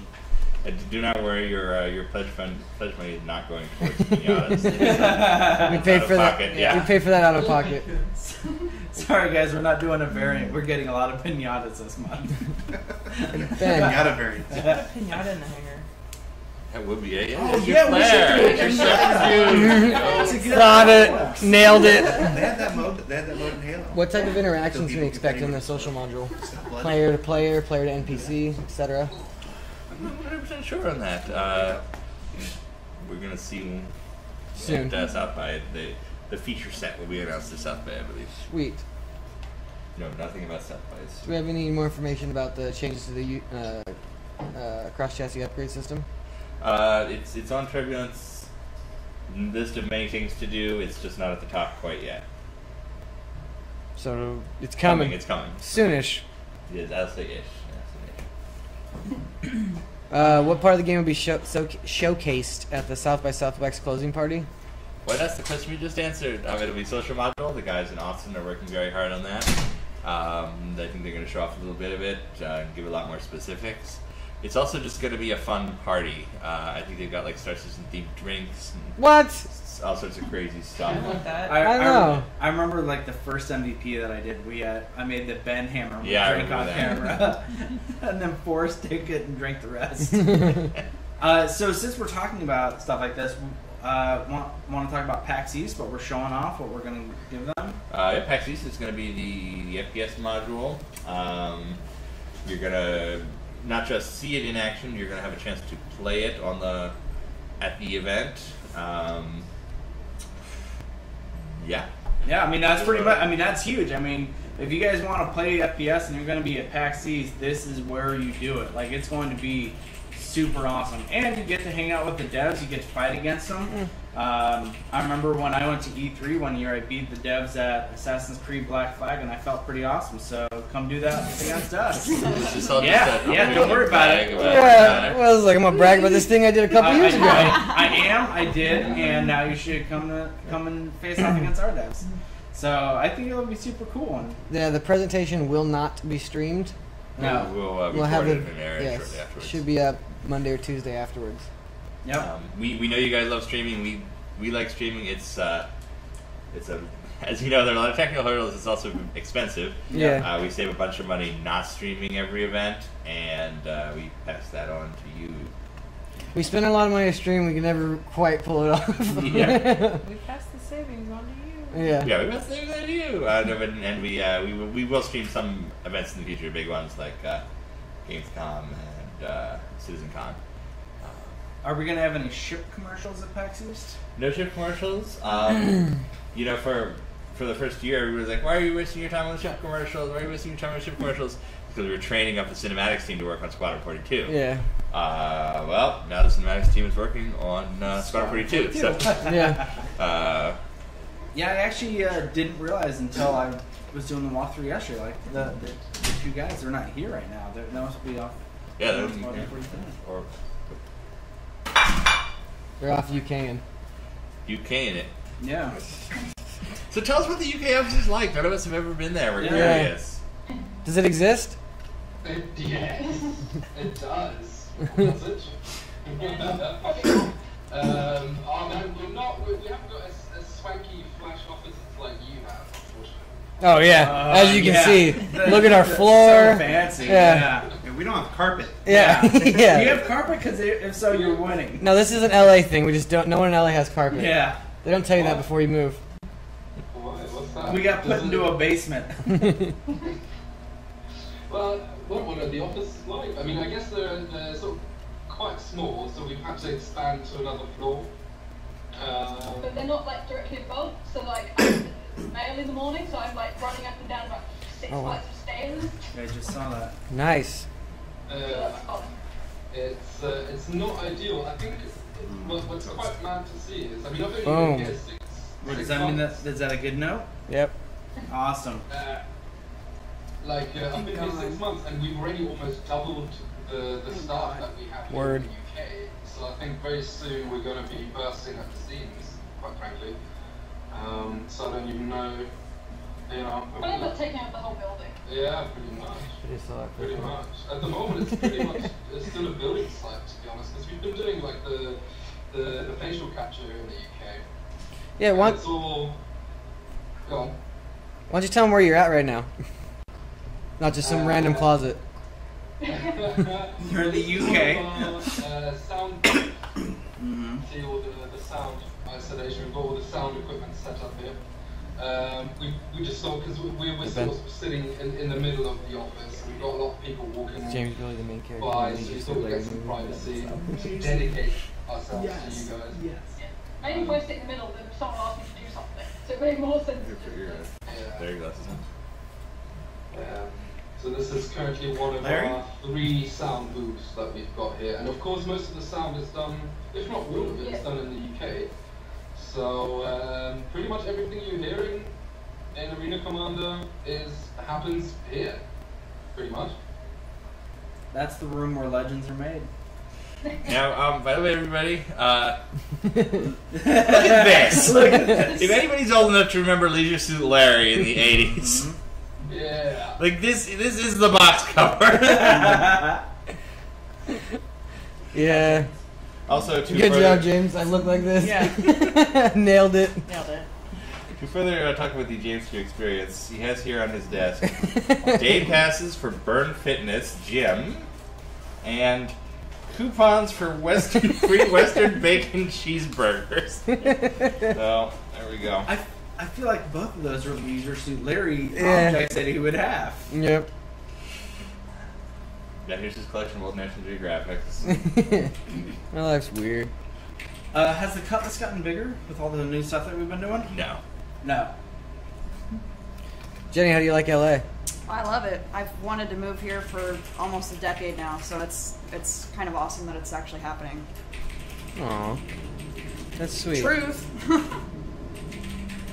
Speaker 4: Do not worry, your pledge money is not going towards pinatas.
Speaker 2: We paid for that.
Speaker 4: Pocket, yeah.
Speaker 2: We paid for that out of pocket.
Speaker 1: Sorry, guys, we're not doing a variant. We're getting a lot of pinatas this month.
Speaker 2: Ben,
Speaker 6: Got a variant.
Speaker 5: Pinata in the hanger.
Speaker 4: That would be it.
Speaker 1: Oh, yeah, we should do it.
Speaker 4: Your subterfuge.
Speaker 1: That's a good
Speaker 2: got
Speaker 1: idea.
Speaker 2: it. Nailed it.
Speaker 6: They had that mode. They had that mode in Halo.
Speaker 2: What type of interactions can we expect in the social module? Player to player, player to NPC, etc.
Speaker 4: I'm not 100% sure on that. We're gonna see
Speaker 2: Soon.
Speaker 4: at South by. The feature set will be announced at South by, I believe.
Speaker 2: Sweet.
Speaker 4: No, nothing about South by.
Speaker 2: Do we have any more information about the changes to the cross chassis upgrade system?
Speaker 4: It's on Turbulence list of many things to do. It's just not at the top quite yet.
Speaker 2: So it's coming.
Speaker 4: It's coming.
Speaker 2: Soonish.
Speaker 4: Yes, I'll say ish.
Speaker 2: What part of the game will be showcased at the South by Southwest closing party?
Speaker 4: Well, that's the question we just answered. It'll be social module. The guys in Austin are working very hard on that. I think they're going to show off a little bit of it, give a lot more specifics. It's also just going to be a fun party. I think they've got like Star Citizen themed drinks and
Speaker 2: What?
Speaker 4: all sorts of crazy stuff.
Speaker 5: I want that.
Speaker 2: I know.
Speaker 1: I remember like the first MVP that I did. I made the Ben Hammer
Speaker 4: Yeah, I
Speaker 1: drink on
Speaker 4: remember
Speaker 1: camera, and then Forrest take it and drink the rest. So since we're talking about stuff like this, want to talk about PAX East, what we're showing off, what we're going to give them?
Speaker 4: PAX East is going to be the FPS module. You're going to not just see it in action, you're going to have a chance to play it at the event. Yeah.
Speaker 1: Yeah, I mean that's pretty much. I mean that's huge. I mean, if you guys want to play FPS and you're going to be at PAX East, this is where you do it. Like it's going to be super awesome, and you get to hang out with the devs. You get to fight against them. I remember when I went to E3 one year, I beat the devs at Assassin's Creed Black Flag, and I felt pretty awesome. So come do that against us. Yeah, don't worry about it.
Speaker 2: Yeah, well, I was like, I'm gonna brag about this thing I did a couple years ago.
Speaker 1: I did, and now you should come and face off against our devs. So I think it'll be super cool. And
Speaker 2: Yeah, the presentation will not be streamed.
Speaker 1: no,
Speaker 4: We'll
Speaker 2: have
Speaker 4: record
Speaker 2: it.
Speaker 4: it and air it
Speaker 2: Yes,
Speaker 4: shortly afterwards.
Speaker 2: should be up Monday or Tuesday afterwards.
Speaker 1: yep.
Speaker 4: We know you guys love streaming. We like streaming. It's a as you know, there are a lot of technical hurdles. It's also expensive.
Speaker 2: Yeah.
Speaker 4: We save a bunch of money not streaming every event, and we pass that on to you.
Speaker 2: We spend a lot of money to stream. We can never quite pull it off.
Speaker 4: Yeah.
Speaker 5: We pass the savings on to you.
Speaker 2: Yeah.
Speaker 4: Yeah, we pass that on to you. No, and we will stream some events in the future, big ones like Gamescom and CitizenCon.
Speaker 1: Are we gonna have any ship commercials at PAX East?
Speaker 4: No ship commercials. You know, for the first year, everybody was like, "Why are you wasting your time on ship commercials? Why are you wasting your time on ship commercials?" Because we were training up the cinematics team to work on Squadron 42.
Speaker 2: Yeah.
Speaker 4: Well, now the cinematics team is working on Squadron 42. So,
Speaker 2: Yeah.
Speaker 1: Yeah, I actually didn't realize until I was doing the walkthrough yesterday. Like the two guys, they're not here right now. They must be off.
Speaker 4: yeah, they're,
Speaker 1: Squadron 42.
Speaker 4: or
Speaker 2: They're off UKing.
Speaker 4: UK in it.
Speaker 1: Yeah.
Speaker 4: So tell us what the UK office is like. None of us have ever been there. We're
Speaker 1: Yeah.
Speaker 4: curious.
Speaker 2: Does it exist?
Speaker 8: Yes, it does. Does it? Oh man, we haven't got a swanky flash office like you have, unfortunately.
Speaker 2: Oh yeah. As you can
Speaker 1: yeah.
Speaker 2: see, look at our
Speaker 1: So
Speaker 2: floor.
Speaker 1: fancy.
Speaker 2: Yeah.
Speaker 6: Yeah, we don't have carpet.
Speaker 2: Yeah. Yeah.
Speaker 1: You have carpet? Because if so, you're winning.
Speaker 2: No, this is an LA thing. We just don't. No one in LA has carpet.
Speaker 1: Yeah.
Speaker 2: They don't tell you that before you move.
Speaker 8: What's that?
Speaker 1: We got put into a basement.
Speaker 8: Well, what are the offices like? I mean, I guess they're sort of quite small, so we've had to expand to another floor.
Speaker 9: But they're not like directly above, so like I'm early in the morning, so I'm like running up and down about 6
Speaker 2: Oh, wow.
Speaker 9: flights of stairs.
Speaker 1: Yeah, I just saw that.
Speaker 2: Nice.
Speaker 9: So that's fun.
Speaker 8: It's not ideal. I think what's quite mad to see is, I mean, I've only
Speaker 2: Boom.
Speaker 8: been here
Speaker 1: What, does
Speaker 8: six
Speaker 1: that mean
Speaker 8: months.
Speaker 1: is that a good note?
Speaker 2: Yep.
Speaker 1: Awesome.
Speaker 8: I've been here 6 months, and we've already almost doubled the staff that we have here
Speaker 2: Word.
Speaker 8: in the UK. So I think very soon we're going to be bursting at the seams, quite frankly. So I don't even know, you know.
Speaker 9: I think they're taking out the whole building.
Speaker 8: Yeah, pretty much. Pretty much. At the moment, it's pretty much it's still a building site, to be honest, because we've been doing like the facial capture in the UK.
Speaker 2: Yeah.
Speaker 8: And
Speaker 2: Why
Speaker 8: it's all. Go on.
Speaker 2: don't you tell them where you're at right now? Not just some random closet.
Speaker 1: You're in the UK.
Speaker 8: Sound. See all the sound isolation. We've got all the sound equipment set up here. We just thought because we're sort of sitting in the middle of the office. We've got a lot of people walking
Speaker 2: James Billy, the main character.
Speaker 8: by, so we thought we'd get some privacy to dedicate ourselves to you guys.
Speaker 1: Yes.
Speaker 9: I think if I sit in the middle, then someone asks me to do something. So it made more sense to just.
Speaker 8: Yeah.
Speaker 4: There you go.
Speaker 8: So this is currently one of
Speaker 1: Larry?
Speaker 8: our 3 sound booths that we've got here, and of course most of the sound is done, if not all of it, is done in the UK. So pretty much everything you're hearing in Arena Commander happens here, pretty much.
Speaker 1: That's the room where legends are made.
Speaker 4: Now, by the way, everybody, look at this.
Speaker 1: Look at this.
Speaker 4: If anybody's old enough to remember Leisure Suit Larry in the 80s,
Speaker 8: Yeah.
Speaker 4: like this is the box cover.
Speaker 2: Yeah.
Speaker 4: Also, to
Speaker 2: Good
Speaker 4: further,
Speaker 2: job, James. I look like this.
Speaker 5: Yeah.
Speaker 2: Nailed it.
Speaker 5: Nailed it.
Speaker 4: To further talk about the James Q experience, he has here on his desk day passes for Burn Fitness Gym and coupons for free Western bacon cheeseburgers. So there we go.
Speaker 1: I feel like both of those are Leisure Suit Larry
Speaker 2: Yeah.
Speaker 1: objects that he would have.
Speaker 2: Yep.
Speaker 4: Now here's his collection of old National Geographics.
Speaker 2: My life's weird.
Speaker 1: Has the cutlass gotten bigger with all the new stuff that we've been doing?
Speaker 4: No.
Speaker 1: No.
Speaker 2: Jenny, how do you like LA?
Speaker 10: I love it. I've wanted to move here for almost a decade now, so it's kind of awesome that it's actually happening.
Speaker 2: Aw. That's sweet.
Speaker 10: Truth.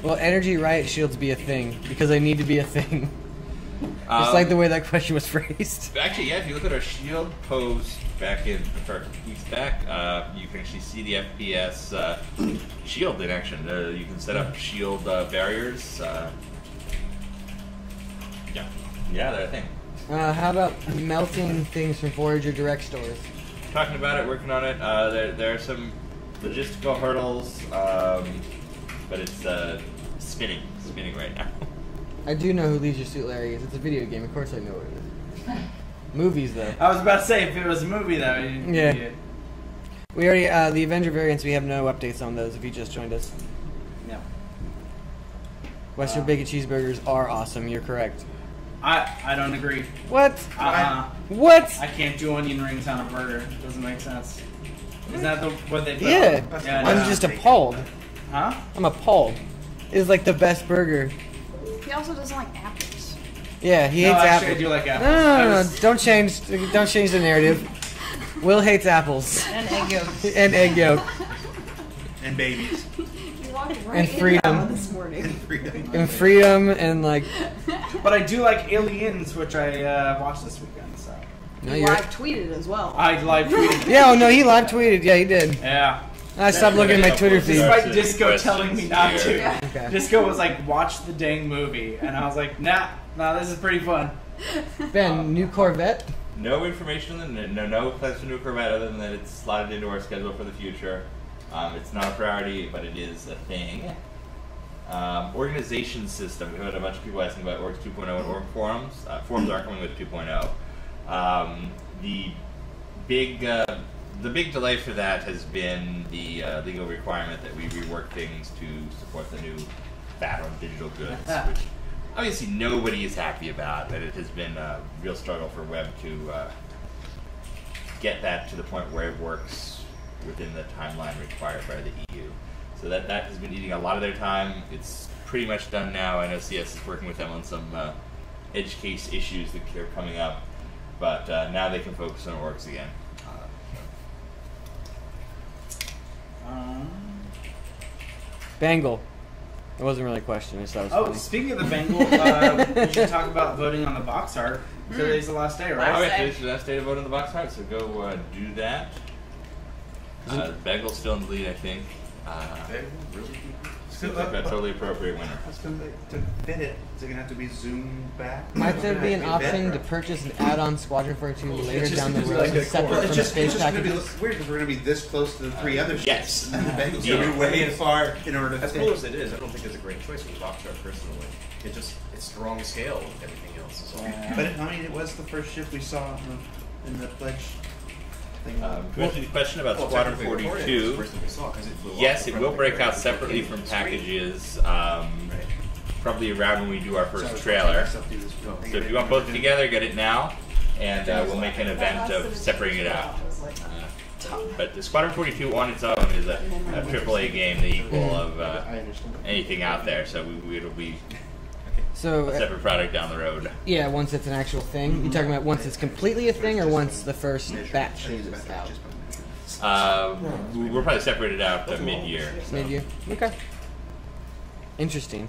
Speaker 2: Well, energy riot shields be a thing because they need to be a thing. Just like the way that question was phrased.
Speaker 4: Actually, yeah, if you look at our shield post back in for weeks back, you can actually see the FPS shield in action. You can set up shield barriers. Yeah, they're a thing.
Speaker 2: How about melting things from Voyager Direct stores?
Speaker 4: Talking about it, working on it. There are some logistical hurdles, but it's spinning right now.
Speaker 2: I do know who Leisure Suit Larry is. It's a video game. Of course I know what it is. Movies, though.
Speaker 1: I was about to say, if it was a movie, though.
Speaker 2: Yeah. We already, the Avenger variants, we have no updates on those if you just joined us.
Speaker 1: No.
Speaker 2: Western Bacon Cheeseburgers are awesome. You're correct.
Speaker 1: I don't agree.
Speaker 2: What?
Speaker 1: What? I can't do onion rings on a burger. It doesn't make sense. Is that what they put
Speaker 2: Yeah.
Speaker 1: on? Yeah,
Speaker 2: I'm just appalled.
Speaker 1: Huh?
Speaker 2: I'm appalled. It's like the best burger.
Speaker 10: He also doesn't like apples.
Speaker 2: Yeah, he hates
Speaker 1: actually,
Speaker 2: apples.
Speaker 1: I do like apples.
Speaker 2: No. Don't change the narrative. Will hates apples.
Speaker 5: And egg yolk.
Speaker 2: And egg yolk.
Speaker 6: And babies.
Speaker 10: You walked right
Speaker 2: And
Speaker 10: into
Speaker 2: freedom.
Speaker 10: that one this morning.
Speaker 2: And freedom and like.
Speaker 1: But I do like Aliens, which I watched this weekend. So.
Speaker 2: No,
Speaker 10: You
Speaker 2: you're.
Speaker 10: live tweeted as well.
Speaker 1: I live tweeted.
Speaker 2: Yeah, oh no, he live tweeted. Yeah, he did.
Speaker 1: Yeah.
Speaker 2: I stopped looking at my Twitter feed.
Speaker 1: Despite Disco telling me not to.
Speaker 10: Yeah.
Speaker 2: Okay.
Speaker 1: Disco was like, watch the dang movie. And I was like, nah, this is pretty fun.
Speaker 2: Ben, new Corvette.
Speaker 4: No information on the no plans for new Corvette other than that it's slotted into our schedule for the future. It's not a priority, but it is a thing. Organization system. We had a bunch of people asking about Orgs 2.0 and Org forums. Forums are coming with 2.0. The big delay for that has been the legal requirement that we rework things to support the new VAT on digital goods, which obviously nobody is happy about. That it has been a real struggle for Web to get that to the point where it works within the timeline required by the EU. So that has been eating a lot of their time. It's pretty much done now. I know CS is working with them on some edge case issues that are coming up, but now they can focus on orgs again.
Speaker 2: Bangle. It wasn't really a question. I just thought it was funny.
Speaker 1: Speaking of the Bengal, we should talk about voting on the box art. Today's the last day, right?
Speaker 4: Oh, yeah, today's the last day to vote on the box art, so go do that. Begel's still in the lead, I think. Seems like a totally appropriate winner.
Speaker 6: I was going to fit it. Is it going to have to be zoomed back?
Speaker 2: Might there be an option to purchase an add-on Squadron 42 later down the road, separate from space
Speaker 6: It's just going to be
Speaker 2: packages?
Speaker 6: weird because we're going to be this close to the three other ships.
Speaker 4: Yes.
Speaker 6: And the Bengal's going to be way far in order to
Speaker 7: As
Speaker 6: fit.
Speaker 7: cool as it is, I don't think it's a great choice for box art personally. It's the wrong scale with everything else. Is all.
Speaker 6: But it was the first ship we saw in the pledge thing.
Speaker 4: Question about
Speaker 7: Well,
Speaker 4: Squadron
Speaker 7: technically recorded, it was
Speaker 4: 42.
Speaker 7: the first thing we saw 'cause it flew
Speaker 4: Yes,
Speaker 7: off
Speaker 4: it
Speaker 7: in
Speaker 4: will
Speaker 7: front of
Speaker 4: break
Speaker 7: the
Speaker 4: out
Speaker 7: camera.
Speaker 4: separately from packages. Probably around when we do our first
Speaker 6: So,
Speaker 4: trailer.
Speaker 6: so
Speaker 4: So if you want both together, get it now, and we'll make an event of separating it out. But the Squadron 42 on its own is a AAA game, the equal of
Speaker 6: I understand.
Speaker 4: anything out there. So it'll be
Speaker 2: So,
Speaker 4: a separate product down the road.
Speaker 2: yeah, once it's an actual thing. You talking about once it's completely a thing, or once the first batch is out?
Speaker 4: We'll probably separate it out mid-year. so.
Speaker 2: Mid-year. Okay. Interesting.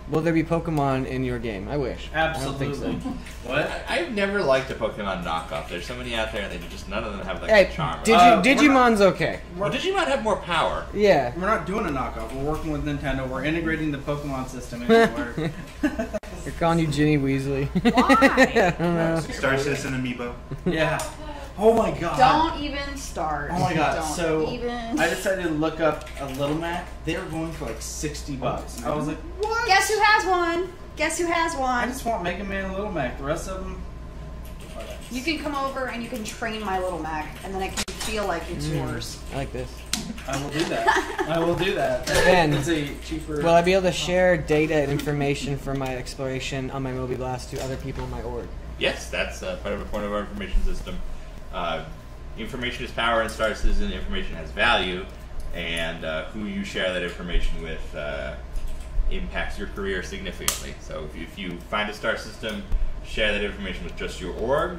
Speaker 2: Will there be Pokemon in your game? I wish.
Speaker 1: Absolutely.
Speaker 2: I don't think so.
Speaker 1: What?
Speaker 4: I've never liked a Pokemon knockoff. There's so many out there, and none of them have like
Speaker 2: Hey,
Speaker 4: the charm.
Speaker 2: Digimon's okay.
Speaker 4: Well, Digimon have more power.
Speaker 2: Yeah.
Speaker 1: We're not doing a knockoff. We're working with Nintendo. We're integrating the Pokemon system into
Speaker 2: They're calling you Ginny Weasley.
Speaker 10: Why?
Speaker 2: I don't know.
Speaker 6: Star Citizen Amiibo.
Speaker 1: Yeah. Oh my god.
Speaker 10: Don't even start.
Speaker 1: Oh my god.
Speaker 10: Don't
Speaker 1: So
Speaker 10: even.
Speaker 1: I decided to look up a Little Mac. They were going for like $60. I was like, what?
Speaker 10: Guess who has one? Guess who has
Speaker 1: I
Speaker 10: one?
Speaker 1: just want Mega Man and Little Mac. The rest of them.
Speaker 10: You can come over and you can train my little Mac, and then it can feel like it's yours.
Speaker 2: I like this.
Speaker 1: I will do that. I will do that.
Speaker 2: Ben,
Speaker 1: It's a cheaper.
Speaker 2: Will I be able to share data and information from my exploration on my Moby Blast to other people in my org?
Speaker 4: Yes, that's part of a point of our information system. Information is power in Star Citizen. Information has value, and who you share that information with impacts your career significantly. So if you find a star system, share that information with just your org.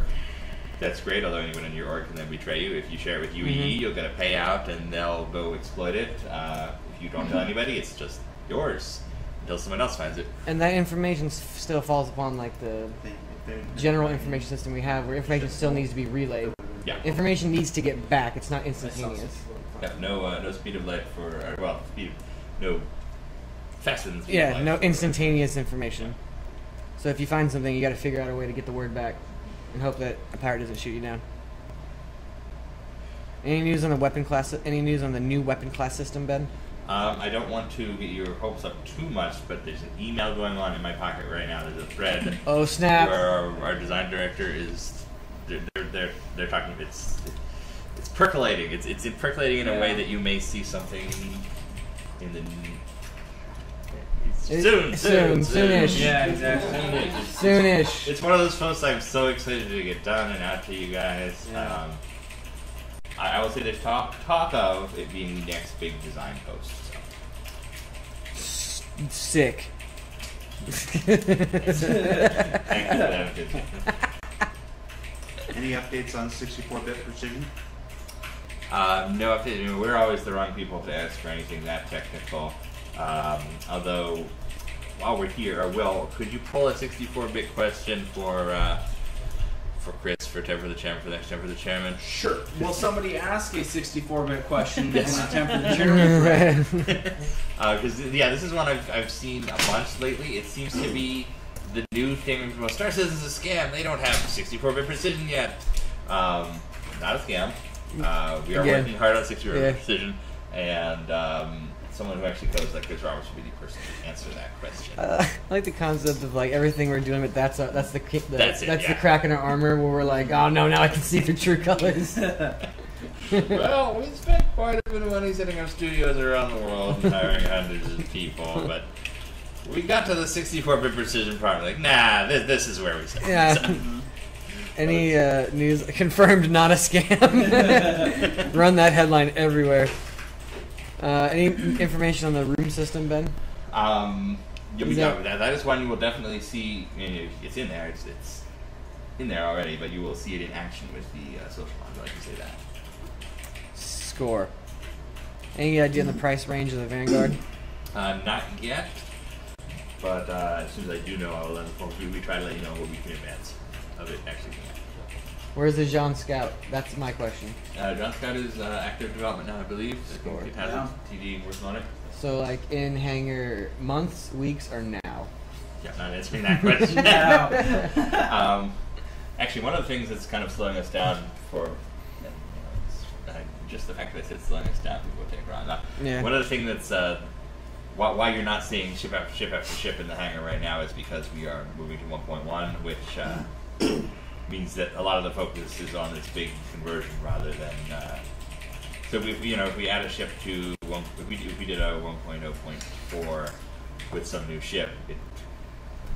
Speaker 4: That's great, although anyone in your org can then betray you. If you share it with UEE, you'll get a payout, and they'll go exploit it. If you don't tell anybody, it's just yours until someone else finds it.
Speaker 2: And that information still falls upon like the general information system we have, where information still needs to be relayed.
Speaker 4: Yeah.
Speaker 2: Information needs to get back. It's not instantaneous.
Speaker 4: Yeah, no speed of light for no faster than speed of
Speaker 2: Yeah,
Speaker 4: light.
Speaker 2: no instantaneous information. So if you find something, you got to figure out a way to get the word back, and hope that a pirate doesn't shoot you down. Any news on the weapon class? Any news on the new weapon class system, Ben?
Speaker 4: I don't want to get your hopes up too much, but there's an email going on in my pocket right now. There's a thread.
Speaker 2: Oh snap!
Speaker 4: Where our design director is. They're talking. It's percolating. It's percolating in a way that you may see something in the. Soonish.
Speaker 1: Yeah, exactly.
Speaker 2: Soonish.
Speaker 4: It's one of those posts I'm so excited to get done and out to you guys.
Speaker 1: Yeah.
Speaker 4: I will say there's talk of it being the next big design post. So.
Speaker 2: Sick.
Speaker 4: Thank you for that.
Speaker 6: Any updates on 64-bit precision?
Speaker 4: No update. I mean, we're always the wrong people to ask for anything that technical. Although, while we're here, Will, could you pull a 64-bit question for Chris, for Temper the Chairman, for the next Temper the Chairman?
Speaker 1: Sure. Will somebody ask a 64-bit question in the Temper the Chairman?
Speaker 4: Because this is one I've seen a bunch lately. It seems to be the new thing. Well, Star Citizen's a scam. They don't have 64-bit precision yet. Not a scam. We are working hard on 64-bit precision, and someone who actually codes like Chris Roberts would be the person to answer that question.
Speaker 2: I like the concept of like everything we're doing, but that's the crack in our armor where we're like, oh no, now I can see the true colors.
Speaker 4: Well, we spent quite a bit of money setting up studios around the world and hiring hundreds of people, but we got to the 64-bit precision part. Like, nah, this is where we start.
Speaker 2: Yeah. Any news confirmed? Not a scam. Run that headline everywhere. Any information on the room system, Ben?
Speaker 4: That is one you will definitely see. It's in there. It's in there already, but you will see it in action with the social ones. I like to say that.
Speaker 2: Score. Any idea on the price range of the Vanguard?
Speaker 4: Not yet, but as soon as I do know, I will let we try to let you know what we can advance of it actually being out.
Speaker 2: Where's the Jean Scout? That's my question.
Speaker 4: John Scott is active development now, I believe. I think it has a TD working on it.
Speaker 2: So, like, in hangar months, weeks, or now?
Speaker 4: Yeah, not answering that question. Actually, one of the things that's kind of slowing us down for just the fact that it's slowing us down, people will take it wrong. One of the things that's why you're not seeing ship after ship after ship in the hangar right now is because we are moving to 1.1, which means that a lot of the focus is on this big conversion rather than. So if we add a ship to if we did a 1.0.4 with some new ship, it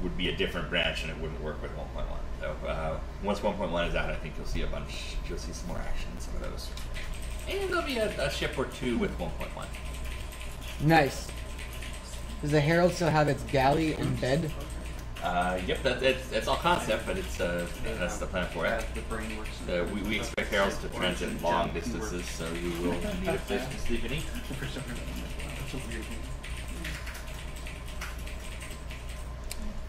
Speaker 4: would be a different branch and it wouldn't work with 1.1. So once 1.1 is out, I think you'll see some more action in some of those. And there'll be a ship or two with 1.1.
Speaker 2: Nice. Does the Herald still have its galley and bed?
Speaker 4: Yep, that's all concept, but it's that's the plan for it. We expect Heralds to transit long distances, so you will need a place to sleep and eat.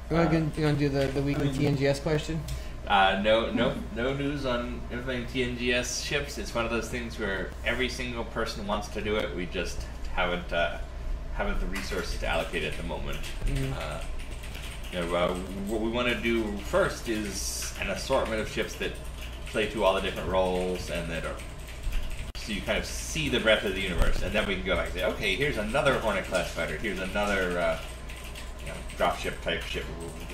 Speaker 2: You want to do the weekly TNGS question?
Speaker 4: No news on implementing TNGS ships. It's one of those things where every single person wants to do it. We just haven't the resources to allocate at the moment. What we want to do first is an assortment of ships that play to all the different roles and that are so you kind of see the breadth of the universe, and then we can go back and say, okay, here's another Hornet class fighter, here's another dropship type ship.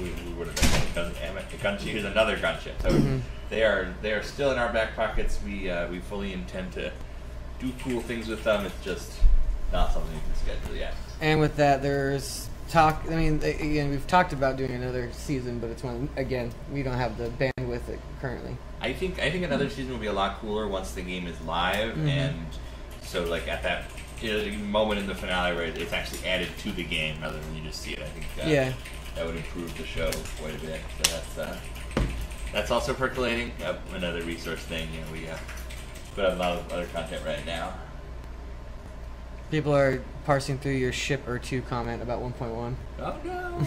Speaker 4: We would have been gunship. Here's another gunship. So they are still in our back pockets. We fully intend to do cool things with them. It's just not something we can schedule yet.
Speaker 2: And with that, there's talk. I mean, again, we've talked about doing another season, but it's one again we don't have the bandwidth currently.
Speaker 4: I think another season will be a lot cooler once the game is live, and so like at that moment in the finale where it's actually added to the game rather than you just see it. I think that would improve the show quite a bit. So that's also percolating. Another resource thing. We put out a lot of other content right now.
Speaker 2: People are parsing through your ship or two comment about 1.1.
Speaker 4: Oh no!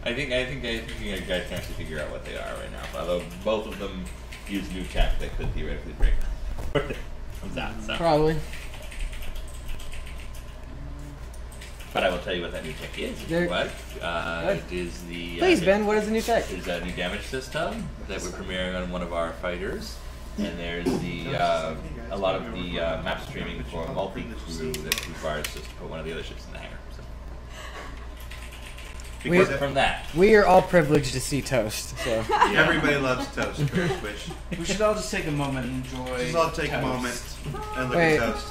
Speaker 4: I think you guys can actually figure out what they are right now. Although both of them use new tech that could theoretically break comes out. So.
Speaker 2: Probably.
Speaker 4: But I will tell you what that new tech is. It is the.
Speaker 2: Please, Ben. What is the new tech?
Speaker 4: It's a new damage system that we're premiering on one of our fighters. And there's the a lot of the map streaming for multi-crew that requires us to put one of the other ships in the hangar. So. Because from that,
Speaker 2: We are all privileged to see Toast. So
Speaker 6: Everybody loves toast. Which
Speaker 1: We should all just take a moment and enjoy.
Speaker 6: just all take a
Speaker 1: toast.
Speaker 6: moment and look
Speaker 2: Wait.
Speaker 6: at toast.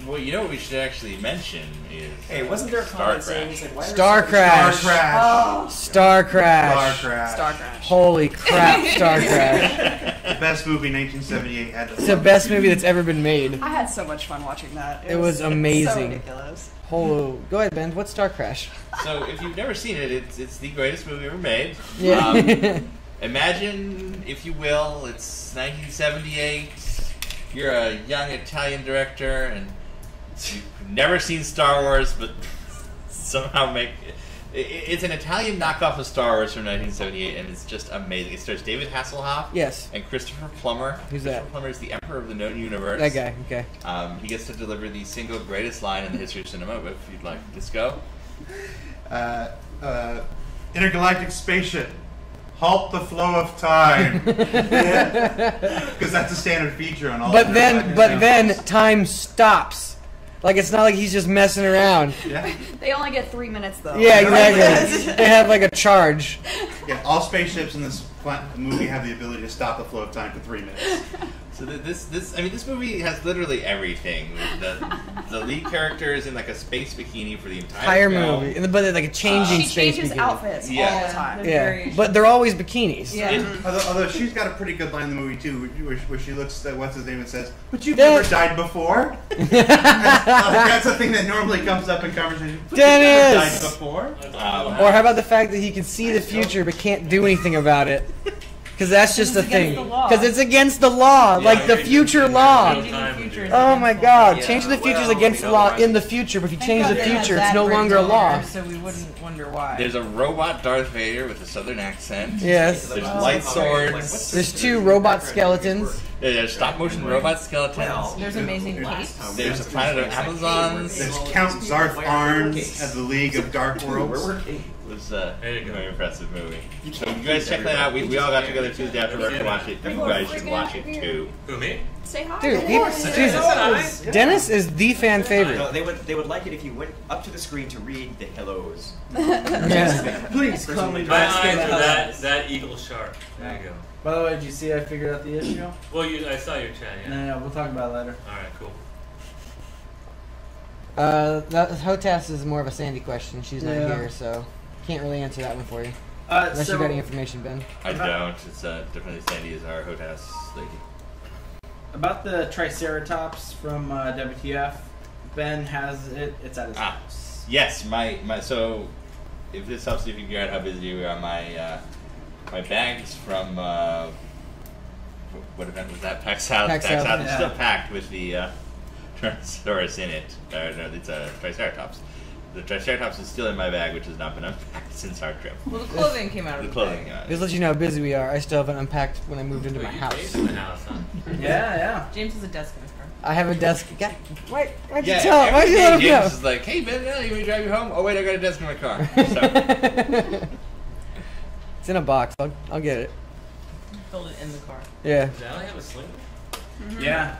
Speaker 4: well, you know what we should actually mention is
Speaker 7: Hey, wasn't there a comment saying he's like, why are
Speaker 2: Star
Speaker 7: there
Speaker 2: Crash.
Speaker 6: Star Crash.
Speaker 10: Oh,
Speaker 2: Star Crash.
Speaker 6: Star Crash.
Speaker 10: Star Crash.
Speaker 2: Holy crap, Star Crash.
Speaker 6: The best movie 1978 had to.
Speaker 2: It's the best movie that's ever been made.
Speaker 10: I had so much fun watching that.
Speaker 2: It was amazing.
Speaker 10: So ridiculous.
Speaker 2: Holy, go ahead, Ben. What's Star Crash?
Speaker 4: So if you've never seen it, it's the greatest movie ever made.
Speaker 2: Yeah.
Speaker 4: Imagine, if you will, it's 1978. You're a young Italian director, and you've never seen Star Wars, but somehow make it's an Italian knockoff of Star Wars from 1978, and it's just amazing. It stars David Hasselhoff
Speaker 2: Yes.
Speaker 4: and Christopher Plummer.
Speaker 2: Who's
Speaker 4: Christopher
Speaker 2: that?
Speaker 4: Plummer is the Emperor of the Known Universe.
Speaker 2: That guy. Okay.
Speaker 4: He gets to deliver the single greatest line in the history of cinema. But if you'd like, let's go.
Speaker 6: Intergalactic spaceship. Halt the flow of time. Because that's a standard feature on all.
Speaker 2: But
Speaker 6: of
Speaker 2: then time stops. Like it's not like he's just messing around.
Speaker 6: Yeah.
Speaker 10: They only get 3 minutes though.
Speaker 2: Yeah, exactly. They have like a charge.
Speaker 6: Yeah. All spaceships in this movie have the ability to stop the flow of time for 3 minutes.
Speaker 4: So this movie has literally everything. The lead character is in like a space bikini for the entire film.
Speaker 2: movie, but they're like a changing
Speaker 10: She
Speaker 2: space.
Speaker 10: changes
Speaker 2: bikini.
Speaker 10: outfits
Speaker 4: Yeah.
Speaker 10: all the time.
Speaker 2: Yeah, but they're always bikinis.
Speaker 5: Yeah.
Speaker 6: Although she's got a pretty good line in the movie too, where she looks at what's his name and says, "But you've
Speaker 2: Dennis."
Speaker 6: never died before." That's a thing that normally comes up in conversation. "But you've never
Speaker 2: Dennis!
Speaker 6: died before."
Speaker 2: Or how about the fact that he can see the future but can't do anything about it? Because that's just the
Speaker 5: It's
Speaker 2: thing.
Speaker 5: against the law.
Speaker 2: Because it's against the law, like the future law.
Speaker 5: Changing the future is
Speaker 2: Oh
Speaker 5: against
Speaker 2: my
Speaker 5: the
Speaker 2: God!
Speaker 7: Yeah,
Speaker 2: Changing the future is
Speaker 7: well,
Speaker 2: against
Speaker 7: we
Speaker 2: the
Speaker 7: know
Speaker 2: law
Speaker 7: the
Speaker 2: in the future, but if you
Speaker 5: Thank
Speaker 2: change
Speaker 5: God
Speaker 2: the
Speaker 5: they had
Speaker 2: future, it's
Speaker 5: that
Speaker 2: no
Speaker 5: written
Speaker 2: longer a
Speaker 5: down
Speaker 2: law.
Speaker 5: there So we wouldn't wonder why.
Speaker 4: There's a robot Darth Vader with a southern accent.
Speaker 2: Yes.
Speaker 4: There's
Speaker 7: Oh,
Speaker 4: light
Speaker 7: okay. Like,
Speaker 4: swords.
Speaker 7: what's
Speaker 2: There's
Speaker 7: this
Speaker 2: 2
Speaker 7: movie
Speaker 2: robot
Speaker 7: background?
Speaker 2: skeletons.
Speaker 4: There's stop motion robot skeletons.
Speaker 7: Well,
Speaker 5: There's amazing capes.
Speaker 4: There's a planet of Amazons.
Speaker 6: There's Count Zarth Arns of the League of Dark Worlds.
Speaker 4: It was a very impressive movie. So you guys check that out. We all got together Tuesday after work to watch it. You guys should watch it too.
Speaker 7: Who, me?
Speaker 10: Say hi.
Speaker 2: Dude,
Speaker 7: Jesus.
Speaker 2: Dennis is the fan favorite.
Speaker 7: No, they would like it if you went up to the screen to read the hellos.
Speaker 2: Yeah.
Speaker 1: Please come and
Speaker 11: My
Speaker 1: ask
Speaker 11: eyes
Speaker 1: about
Speaker 11: are
Speaker 1: that.
Speaker 11: that eagle sharp. There you go.
Speaker 1: By the way, did you see I figured out the issue?
Speaker 11: Well, I saw your chat. Yeah.
Speaker 1: No, we'll talk about it later.
Speaker 11: All right, cool.
Speaker 2: That Hotas is more of a Sandy question. She's not
Speaker 1: Yeah.
Speaker 2: here, so can't really answer that one for you. Unless
Speaker 1: So
Speaker 2: you got any information, Ben.
Speaker 4: I don't. It's definitely Sandy is our Hotas lady.
Speaker 1: about the Triceratops from WTF, Ben has it. It's at his house.
Speaker 4: Yes, my so if this helps you figure out how busy we are, my bags from what event was that? PAX South.
Speaker 2: PAX
Speaker 4: PAX
Speaker 2: South,
Speaker 4: South is
Speaker 1: yeah.
Speaker 4: still packed with the Tyrannosaurus in it. No, it's a Triceratops. The Triceratops is still in my bag, which has not been unpacked since our trip.
Speaker 5: Well, the clothing came out of
Speaker 4: The
Speaker 5: the
Speaker 4: clothing.
Speaker 5: bag.
Speaker 2: Just to let you know how busy we are. I still haven't unpacked when I moved into my
Speaker 11: You
Speaker 2: house.
Speaker 11: paid in the house, huh?
Speaker 1: Yeah.
Speaker 5: James has a desk in his car.
Speaker 2: I have a desk. God, why'd you
Speaker 4: Yeah,
Speaker 2: tell? Why'd you let him
Speaker 4: James
Speaker 2: know?
Speaker 4: is like, hey Ben, you want me to drive you home? Oh wait, I got a desk in my car. So,
Speaker 2: It's in a box. I'll get it.
Speaker 5: Filled it in the car.
Speaker 2: Yeah.
Speaker 11: Does Allie have a sling?
Speaker 1: Yeah.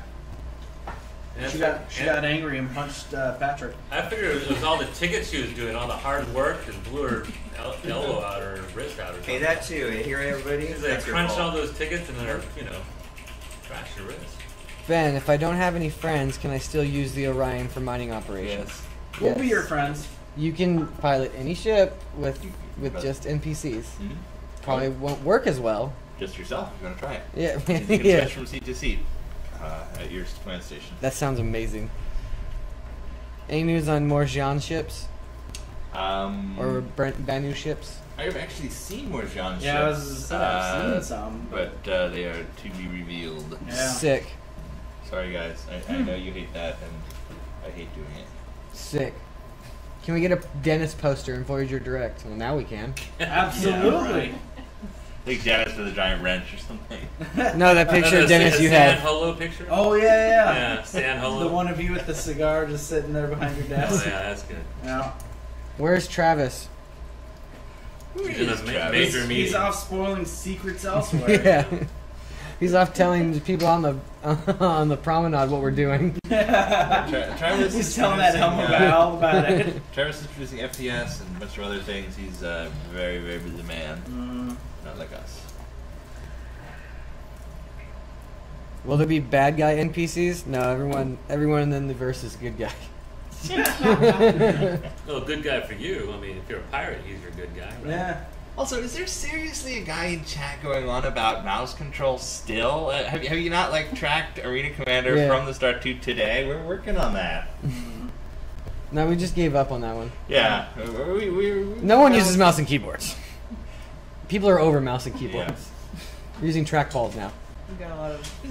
Speaker 11: And
Speaker 1: She got angry and punched Patrick.
Speaker 11: I figured it was all the tickets she was doing, all the hard work, and blew her elbow out or her wrist out or something.
Speaker 7: Hey, that too. You hear it, everybody?
Speaker 11: Because they
Speaker 7: That's your
Speaker 11: crunched all
Speaker 7: fault.
Speaker 11: those tickets and then, trashed your wrist.
Speaker 2: Ben, if I don't have any friends, can I still use the Orion for mining operations?
Speaker 4: yes.
Speaker 1: We'll be
Speaker 2: Yes.
Speaker 1: your friends.
Speaker 2: You can pilot any ship with just NPCs.
Speaker 4: Mhm.
Speaker 2: Probably won't work as well.
Speaker 4: Just yourself. You're gonna try it.
Speaker 2: Yeah,
Speaker 4: You can
Speaker 2: yeah.
Speaker 4: switch from seat to seat at your command station.
Speaker 2: That sounds amazing. Any news on more Jean ships or Banu ships?
Speaker 4: I've actually seen more Jean ships.
Speaker 1: Yeah, I've seen some.
Speaker 4: but they are to be revealed.
Speaker 1: Yeah.
Speaker 2: Sick,
Speaker 4: Sorry guys, I know you hate that, and I hate doing it.
Speaker 2: sick. Can we get a Dennis poster in Voyager Direct? Well, now we can.
Speaker 1: Absolutely.
Speaker 4: Like Janice with a giant wrench or something.
Speaker 2: No, that picture of Dennis you
Speaker 11: Stan
Speaker 2: have.
Speaker 11: Holo picture?
Speaker 1: Oh yeah.
Speaker 11: Yeah, Stan Holo.
Speaker 1: The one of you with the cigar just sitting there behind your
Speaker 11: Oh,
Speaker 1: desk.
Speaker 11: yeah, that's good.
Speaker 1: Yeah.
Speaker 2: Where's Travis?
Speaker 11: He's in a
Speaker 4: Travis.
Speaker 11: major
Speaker 1: He's
Speaker 11: meeting.
Speaker 1: off spoiling secrets elsewhere.
Speaker 2: Yeah. He's off telling the people on the on the promenade what we're doing.
Speaker 4: Travis
Speaker 1: He's
Speaker 4: is
Speaker 1: telling that
Speaker 4: producing,
Speaker 1: Elmo guy all about it.
Speaker 4: Travis is producing FPS and a bunch of other things. He's a very, very busy man. Not like us.
Speaker 2: Will there be bad guy NPCs? No, everyone in the verse is good guy.
Speaker 11: Well, good guy for you. I mean, if you're a pirate, he's your good guy, right?
Speaker 1: Yeah.
Speaker 4: Also, is there seriously a guy in chat going on about mouse control still? Have you not like tracked Arena Commander
Speaker 2: Yeah.
Speaker 4: from the start to today? We're working on that.
Speaker 2: No, we just gave up on that one.
Speaker 4: Yeah.
Speaker 2: No one uses mouse and keyboards. People are over mouse and keyboards. We're using trackballs now.
Speaker 5: We got a lot of.
Speaker 4: Do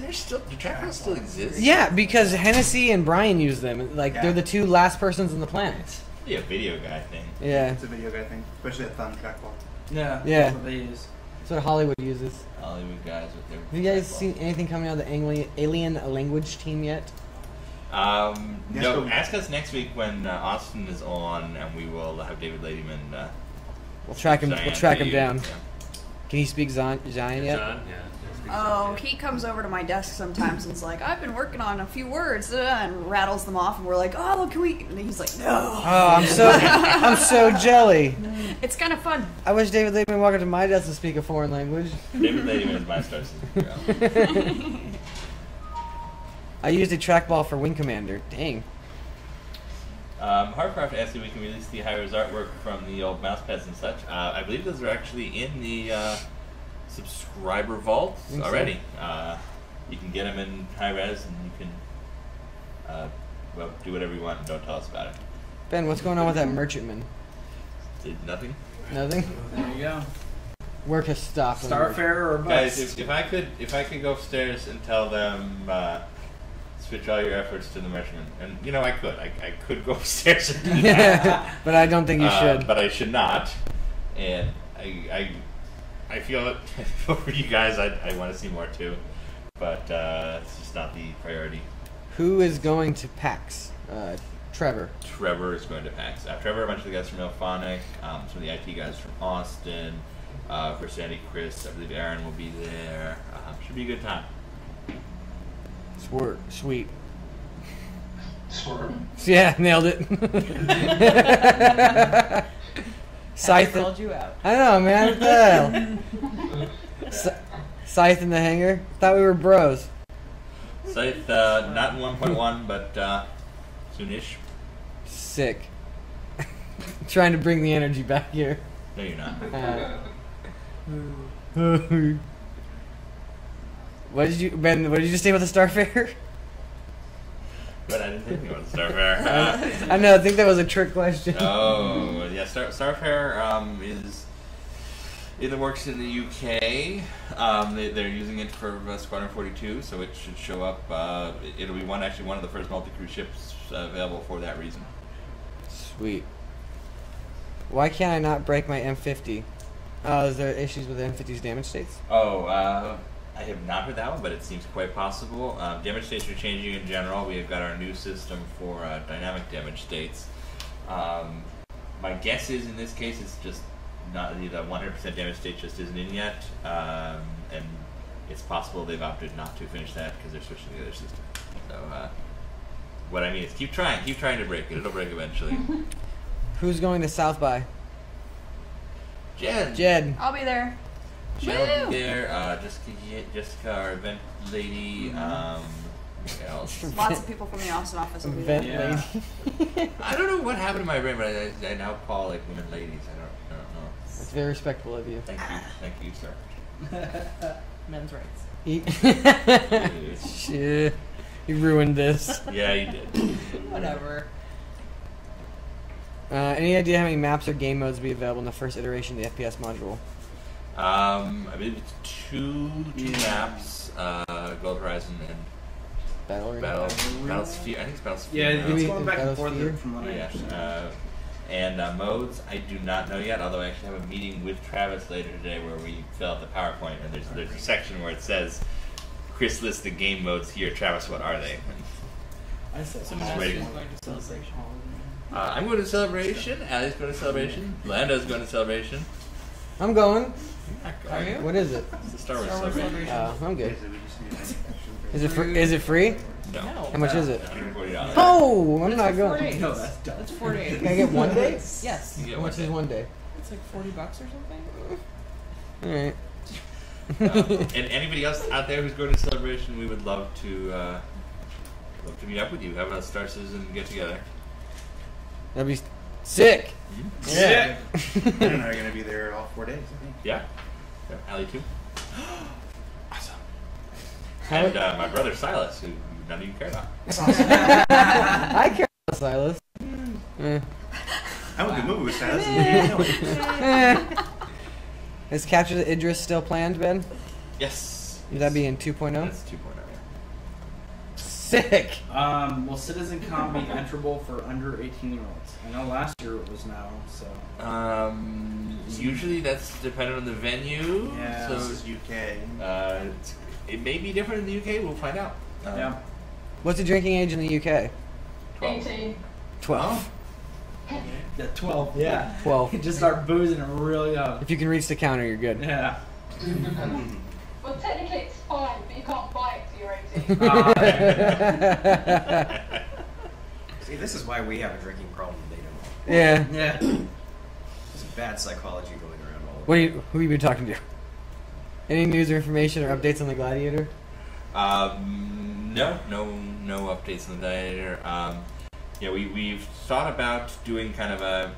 Speaker 4: trackballs still exist?
Speaker 2: Yeah, because Hennessy and Brian use them. Like
Speaker 6: Yeah.
Speaker 2: they're the two last persons on the planet.
Speaker 4: Be a video guy thing.
Speaker 2: Yeah.
Speaker 6: It's a video guy thing, especially a thumb trackball.
Speaker 1: Yeah.
Speaker 2: Yeah.
Speaker 1: That's what they use.
Speaker 2: That's what Hollywood uses.
Speaker 4: Hollywood guys with their.
Speaker 2: Have you guys seen anything coming out of the Alien Language team yet?
Speaker 4: No,
Speaker 6: but-
Speaker 4: ask us next week when Austin is on, and we will have David Ladyman.
Speaker 2: We'll track him.
Speaker 4: Zion
Speaker 2: We'll track
Speaker 4: to
Speaker 2: him
Speaker 4: you.
Speaker 2: down.
Speaker 4: Yeah.
Speaker 2: Can he speak Zion yet?
Speaker 11: John, yeah.
Speaker 10: Oh, he comes over to my desk sometimes and is like, I've been working on a few words, and rattles them off, and we're like, oh, can we? And he's like, no.
Speaker 2: Oh, I'm so jelly.
Speaker 10: It's kind of fun.
Speaker 2: I wish David Ladyman walked up to my desk to speak a foreign language.
Speaker 4: David Ladyman is my Star Citizen hero.
Speaker 2: I used a trackball for Wing Commander. Dang.
Speaker 4: Hardcraft asked if we can release the high-res artwork from the old mouse pads and such. I believe those are actually in the subscriber vault
Speaker 2: Think so.
Speaker 4: already. You can get them in high-res, and you can do whatever you want and don't tell us about it.
Speaker 2: Ben, what's going on with that merchantman?
Speaker 4: Did nothing?
Speaker 2: Nothing?
Speaker 1: There you go.
Speaker 2: Work has stopped.
Speaker 1: Starfarer or
Speaker 4: Guys,
Speaker 1: bust.
Speaker 4: if I could go upstairs and tell them switch all your efforts to the merchantman, and you know I could go upstairs and do that.
Speaker 2: But I don't think you should.
Speaker 4: But I should not. And I feel it for you guys. I want to see more too, but it's just not the priority.
Speaker 2: Who is going to PAX? Trevor.
Speaker 4: Trevor is going to PAX. Trevor, a bunch of the guys from Elphonic, some of the IT guys from Austin, for Sandy, Chris, I believe Aaron will be there. Should be a good time.
Speaker 2: Sweet.
Speaker 8: Swerve.
Speaker 2: Yeah, nailed it. Scythe.
Speaker 5: I called you out.
Speaker 2: I know, man. What the hell? Scythe in the hangar. Thought we were bros.
Speaker 4: Scythe, not in 1.1, but soonish.
Speaker 2: Sick. Trying to bring the energy back here.
Speaker 4: No, you're not.
Speaker 2: What did you, Ben? What did you just say about the Starfarer?
Speaker 4: But I didn't think you wanted Starfarer.
Speaker 2: I know. I think that was a trick question.
Speaker 4: Oh, yeah. Starfarer is in the works in the UK. They're using it for Squadron 42, so it should show up. It'll be one of the first multi-crew ships available for that reason.
Speaker 2: Sweet. Why can't I not break my M50? Oh, is there issues with M50's damage states?
Speaker 4: Oh, I have not heard that one, but it seems quite possible. Damage states are changing in general. We have got our new system for dynamic damage states. My guess is in this case it's just not the 100% damage state just isn't in yet, and it's possible they've opted not to finish that because they're switching to the other system. So what I mean is keep trying to break it. It'll break eventually.
Speaker 2: Who's going to South by?
Speaker 4: Jed.
Speaker 10: I'll be there.
Speaker 4: Jed will be there. Jessica, our event lady. Who else?
Speaker 10: Lots of people from the Austin office will be
Speaker 2: Event
Speaker 10: there.
Speaker 2: lady.
Speaker 4: I don't know what happened to my brain, but I now call like women ladies. I don't know.
Speaker 2: That's very respectful of you.
Speaker 4: Thank you, sir.
Speaker 5: Men's rights.
Speaker 2: Shit. You ruined this.
Speaker 4: Yeah, you did.
Speaker 5: Whatever.
Speaker 2: Any idea how many maps or game modes will be available in the first iteration of the FPS module?
Speaker 4: I believe it's two maps, Gold Horizon and Battlefield. I think it's Battlefield.
Speaker 1: Yeah, it's
Speaker 2: Maybe
Speaker 1: going back and forth
Speaker 2: Battlefield?
Speaker 1: from what I understand.
Speaker 4: And modes, I do not know yet, although I actually have a meeting with Travis later today where we fill out the PowerPoint, and there's a section where it says, Chris lists the game modes here. Travis, what are they?
Speaker 1: I said
Speaker 4: So I'm just waiting.
Speaker 1: going to Celebration.
Speaker 4: I'm going to Celebration, Allie's going to Celebration, Lando's going to Celebration.
Speaker 2: I'm going.
Speaker 5: Are you?
Speaker 2: What is it?
Speaker 4: It's the Star Wars
Speaker 5: Star Wars
Speaker 4: celebration.
Speaker 5: celebration.
Speaker 2: I'm good. Is it free?
Speaker 4: No.
Speaker 2: How much is it?
Speaker 4: $140.
Speaker 2: Oh, I'm not
Speaker 5: 4
Speaker 2: going.
Speaker 5: days.
Speaker 1: No, that's dumb.
Speaker 5: That's 4 days.
Speaker 2: Can I get 1 day?
Speaker 5: Yes.
Speaker 4: You get
Speaker 2: How much is 1 day?
Speaker 5: It's like $40 or something.
Speaker 2: All right.
Speaker 4: And anybody else out there who's going to Celebration, we would love to meet up with you. Have a Star Citizen get together.
Speaker 2: That'd be sick.
Speaker 1: Yeah.
Speaker 6: Ben and I are going to be there all 4 days, I think.
Speaker 4: Yeah. Allie too.
Speaker 6: Awesome.
Speaker 4: And my brother Silas, who none of you care about.
Speaker 2: I care about Silas. Eh.
Speaker 6: I went to the movie with Silas and you didn't know it.
Speaker 2: Is Capture the Idris still planned, Ben?
Speaker 4: Yes.
Speaker 2: Would that be in 2.0?
Speaker 4: That's 2.0.
Speaker 2: Sick.
Speaker 1: Will CitizenCon be enterable for under 18-year-olds? I know last year it was now, so.
Speaker 4: Usually that's dependent on the venue.
Speaker 1: Yeah.
Speaker 4: So
Speaker 6: This is UK.
Speaker 4: it may be different in the UK. We'll find out.
Speaker 1: Yeah.
Speaker 2: What's the drinking age in the UK?
Speaker 4: 12.
Speaker 9: 18.
Speaker 2: 12.
Speaker 1: Yeah, 12. Yeah.
Speaker 2: 12.
Speaker 1: Just start boozing it real young.
Speaker 2: If you can reach the counter, you're good.
Speaker 1: Yeah.
Speaker 9: Well, technically it's fine, but you can't buy it till you're 18.
Speaker 7: See, this is why we have a drinking problem. They don't.
Speaker 2: Yeah.
Speaker 1: Yeah.
Speaker 7: There's bad psychology going around all
Speaker 2: Who have you been talking to? Any news or information or updates on the Gladiator?
Speaker 4: No updates on the Gladiator. Yeah, we've thought about doing kind of a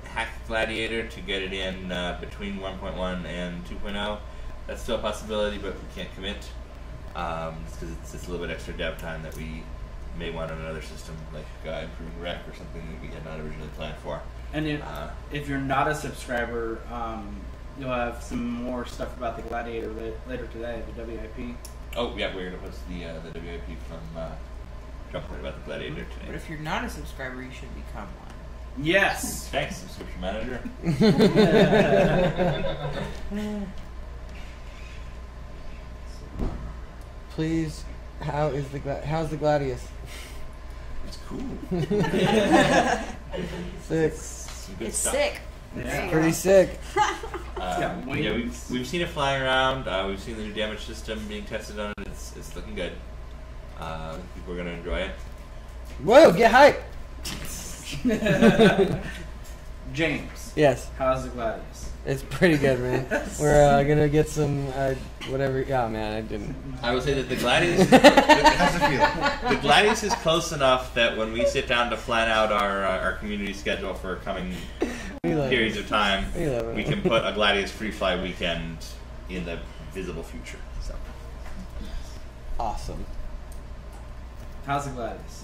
Speaker 4: hack Gladiator to get it in between 1.1 and 2.0. That's still a possibility, but we can't commit because it's a little bit extra dev time that we may want on another system, like improving rec or something that we had not originally planned for.
Speaker 1: And if you're not a subscriber, you'll have some more stuff about the Gladiator later today, the WIP.
Speaker 4: Oh yeah, we're gonna post the WIP from Jump Point about the Gladiator today.
Speaker 5: But if you're not a subscriber, you should become one.
Speaker 1: Yes.
Speaker 4: Thanks, subscription manager.
Speaker 2: Please, how's the Gladius?
Speaker 4: It's cool.
Speaker 2: Sick.
Speaker 4: Some good
Speaker 10: It's
Speaker 4: stuff.
Speaker 10: sick.
Speaker 1: Yeah.
Speaker 2: Pretty sick.
Speaker 1: Yeah,
Speaker 4: we've seen it flying around. We've seen the new damage system being tested on it. It's looking good. People are gonna enjoy it.
Speaker 2: Whoa, get hype.
Speaker 1: James,
Speaker 2: Yes,
Speaker 1: how's the Gladius?
Speaker 2: it's pretty good, man. We're gonna get some whatever. Oh man, I didn't.
Speaker 4: I would say that the Gladius,
Speaker 6: How's it feel?
Speaker 4: the Gladius is close enough that when we sit down to plan out our community schedule for coming
Speaker 2: We love
Speaker 4: periods
Speaker 2: it.
Speaker 4: of time,
Speaker 2: We love it.
Speaker 4: we can put a Gladius free fly weekend in the visible future. So.
Speaker 2: Awesome.
Speaker 1: How's the Gladius?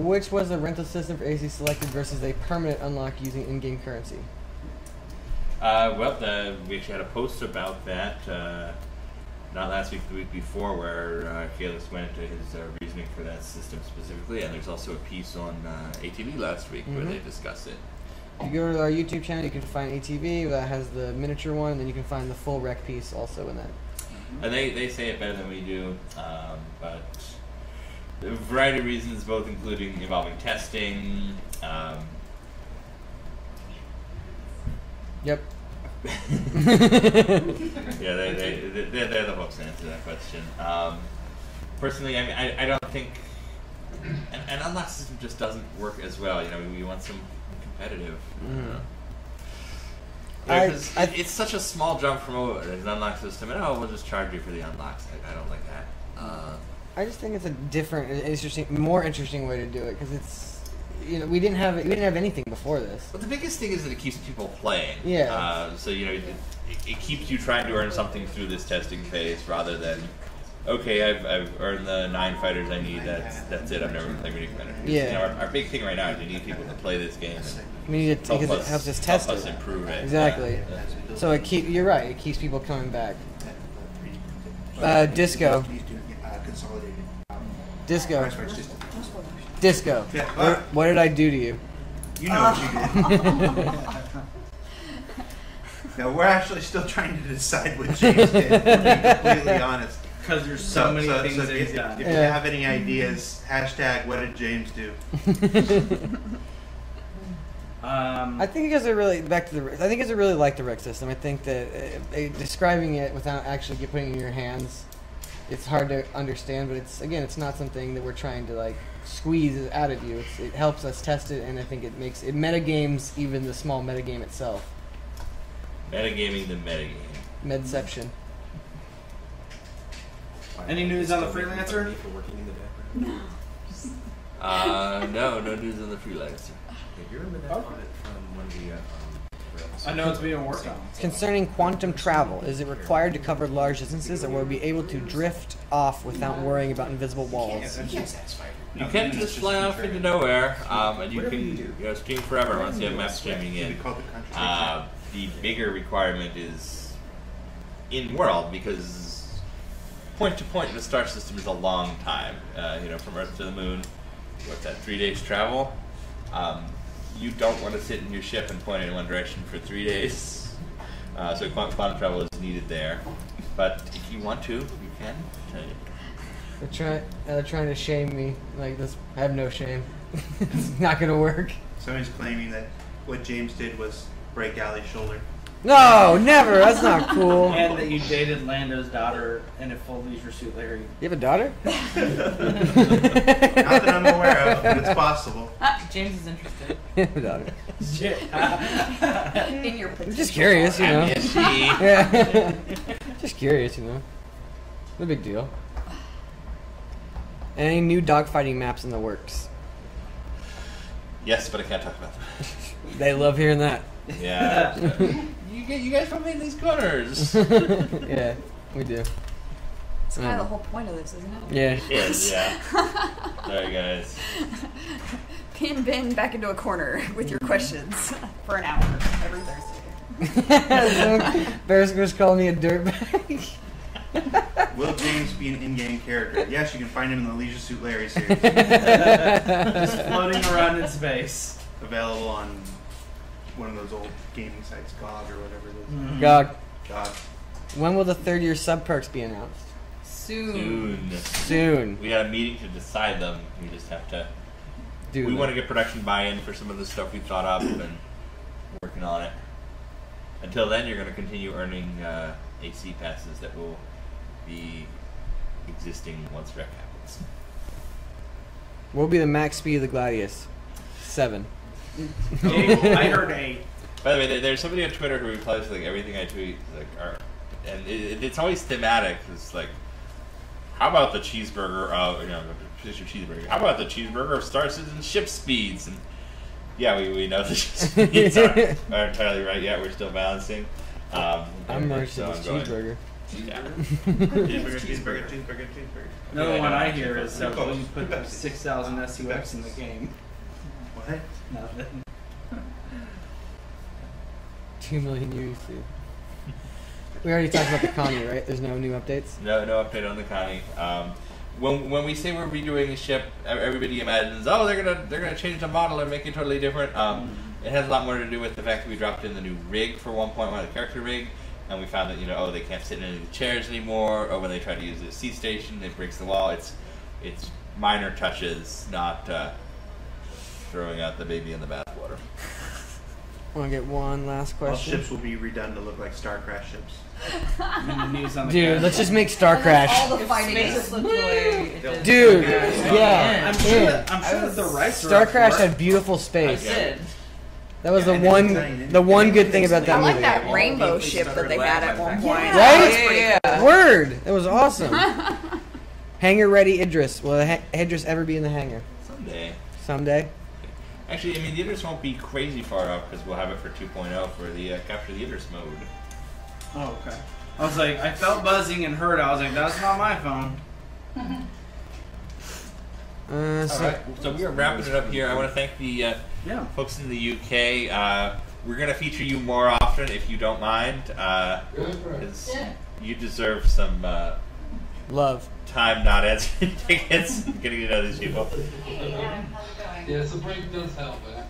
Speaker 2: Which was the rental system for AC selected versus a permanent unlock using in-game currency?
Speaker 4: We actually had a post about that, not last week, the week before, where Kalis went into his reasoning for that system specifically, and there's also a piece on ATV last week where they discuss it.
Speaker 2: If you go to our YouTube channel, you can find ATV that has the miniature one, and then you can find the full rec piece also in that.
Speaker 4: And they say it better than we do, but a variety of reasons, both including involving testing.
Speaker 2: Yep.
Speaker 4: Yeah, they're the folks to answer that question. Personally, I mean, I don't think an unlock system just doesn't work as well. You know, we want some competitive. Because it's such a small jump from an unlock system, and we'll just charge you for the unlocks. I don't like that.
Speaker 2: I just think it's a different, more interesting way to do it because it's, we didn't have anything before this.
Speaker 4: But the biggest thing is that it keeps people playing.
Speaker 2: Yeah.
Speaker 4: So it keeps you trying to earn something through this testing phase rather than, okay, I've earned the 9 fighters I need. That's it. I've never played Mini Commander.
Speaker 2: Yeah.
Speaker 4: Our big thing right now is we need people to play this game.
Speaker 2: We need it because it helps us test
Speaker 4: help us
Speaker 2: it.
Speaker 4: improve it.
Speaker 2: Exactly.
Speaker 4: Yeah.
Speaker 2: So you're right. It keeps people coming back. Disco.
Speaker 6: Consolidated.
Speaker 2: Disco.
Speaker 6: Price range system.
Speaker 2: Disco.
Speaker 6: Yeah.
Speaker 2: What did I do to you?
Speaker 6: You know what you did. No, we're actually still trying to decide what James did, to be completely honest.
Speaker 1: Because there's so many things that he's done.
Speaker 6: If you have any ideas, hashtag what did James do?
Speaker 2: I think you guys are really back to the. I think you guys are really like the rec system. I think that describing it without actually putting it in your hands, it's hard to understand. But it's not something that we're trying to like squeeze out of you. It helps us test it, and I think it makes it metagames even the small metagame itself.
Speaker 4: Metagaming the metagame.
Speaker 2: Medception.
Speaker 1: Any news on the freelancer?
Speaker 7: For working in the background.
Speaker 4: No news on the freelancer.
Speaker 7: Hey, you remember that audit from one of the
Speaker 1: I know it's being worked on.
Speaker 2: Concerning quantum travel, is it required to cover large distances, or will we be able to drift off without worrying about invisible walls?
Speaker 4: You can just fly off into nowhere, and you can stream forever once you have map streaming in. The bigger requirement is in world, because point to point in the star system is a long time. From Earth to the Moon, what's that? 3 days travel. You don't want to sit in your ship and point in one direction for 3 days. So quantum travel is needed there. But if you want to, you can.
Speaker 2: They're trying to shame me like this. I have no shame. It's not gonna work.
Speaker 6: Somebody's claiming that what James did was break Allie's shoulder.
Speaker 2: No, never. That's not cool.
Speaker 1: And that you dated Lando's daughter in a full leisure suit, Larry.
Speaker 2: You have a daughter?
Speaker 6: Not that I'm aware of, but it's possible.
Speaker 5: James is interested.
Speaker 2: You have a daughter.
Speaker 10: In your
Speaker 2: I'm just curious, you know. Yeah. Just curious, you know. No big deal. Any new dogfighting maps in the works?
Speaker 4: Yes, but I can't talk about them.
Speaker 2: They love hearing that.
Speaker 4: Yeah. You guys come in these corners.
Speaker 2: Yeah, we do.
Speaker 10: It's kind of the whole point of this, isn't it?
Speaker 2: Yeah.
Speaker 4: Yes, yeah. Sorry, guys.
Speaker 10: Pin Ben back into a corner with your questions for an hour every Thursday.
Speaker 2: Bearsker's calling me a dirtbag.
Speaker 6: Will James be an in-game character? Yes, you can find him in the Leisure Suit Larry series.
Speaker 1: Just floating around in space.
Speaker 6: Available on one of those old gaming sites, GOG or whatever it is.
Speaker 1: Mm-hmm.
Speaker 2: GOG. When will the third-year sub-perks be announced?
Speaker 5: Soon.
Speaker 4: We had a meeting to decide them. We just have to... We want to get production buy-in for some of the stuff we thought up and working on it. Until then, you're going to continue earning AC passes that will be existing once rec happens.
Speaker 2: What will be the max speed of the Gladius? 7.
Speaker 1: I heard 8.
Speaker 4: By the way, there's somebody on Twitter who replies to like everything I tweet, and it's always thematic. It's like, how about the cheeseburger of cheeseburger? How about the cheeseburger of Star Citizen ship speeds? And yeah, we know the speeds aren't entirely right yet. We're still balancing.
Speaker 2: I'm merged to this cheeseburger.
Speaker 4: Yeah.
Speaker 6: cheeseburger.
Speaker 1: Another one I hear is will you put the 6,000 SUX in the game?
Speaker 6: What?
Speaker 1: Nothing.
Speaker 2: 2 million UEC. We already talked about the Connie, right? There's no new updates?
Speaker 4: No update on the Connie. When we say we're redoing the ship, everybody imagines, oh, they're gonna change the model and make it totally different. It has a lot more to do with the fact that we dropped in the new rig for 1.1, the character rig, and we found that they can't sit in any of the chairs anymore, or when they try to use the seat station, it breaks the wall. It's minor touches, not throwing out the baby in the bathwater.
Speaker 2: I want to get one last
Speaker 6: All
Speaker 2: question.
Speaker 6: ships will be redone to look like Star Crash ships.
Speaker 2: Dude, let's just make Star Crash.
Speaker 10: All the fighting is
Speaker 2: Dude, yeah.
Speaker 1: I'm sure that the rights
Speaker 2: Star Crash had beautiful space. That was the one good thing about that
Speaker 10: I
Speaker 2: movie.
Speaker 10: like that rainbow ship that they had at one point.
Speaker 2: Right? Yeah. Word. It was awesome. Hangar ready Idris. Will Idris ever be in the hangar? Someday.
Speaker 4: Actually, I mean, the Idris won't be crazy far off because we'll have it for 2.0 for the Capture the Idris mode.
Speaker 1: Oh, okay. I was like, I felt buzzing and heard. I was like, that's not my phone.
Speaker 4: Alright, so we are wrapping it up here. I want to thank the folks in the UK. We're going to feature you more often if you don't mind. Because you deserve some
Speaker 2: love.
Speaker 4: Time not answering tickets. Getting to know these people.
Speaker 8: Hey, Adam, how's it going? Yeah, so break does help, man.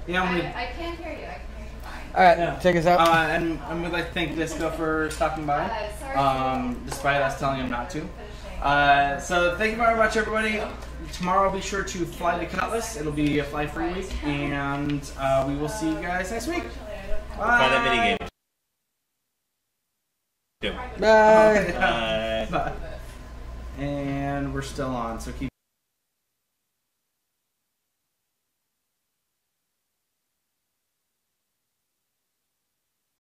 Speaker 1: Yeah,
Speaker 3: I can't hear you. I can hear you fine.
Speaker 2: Alright, take us out.
Speaker 1: And we'd like to thank Disco for stopping by, despite us telling him not to. So thank you very much, everybody. Tomorrow, be sure to fly to Cutlass. It'll be a fly free week, and we will see you guys next week. Bye.
Speaker 4: Find that mini game.
Speaker 2: Bye.
Speaker 4: Bye.
Speaker 1: Bye. And we're still on, so keep.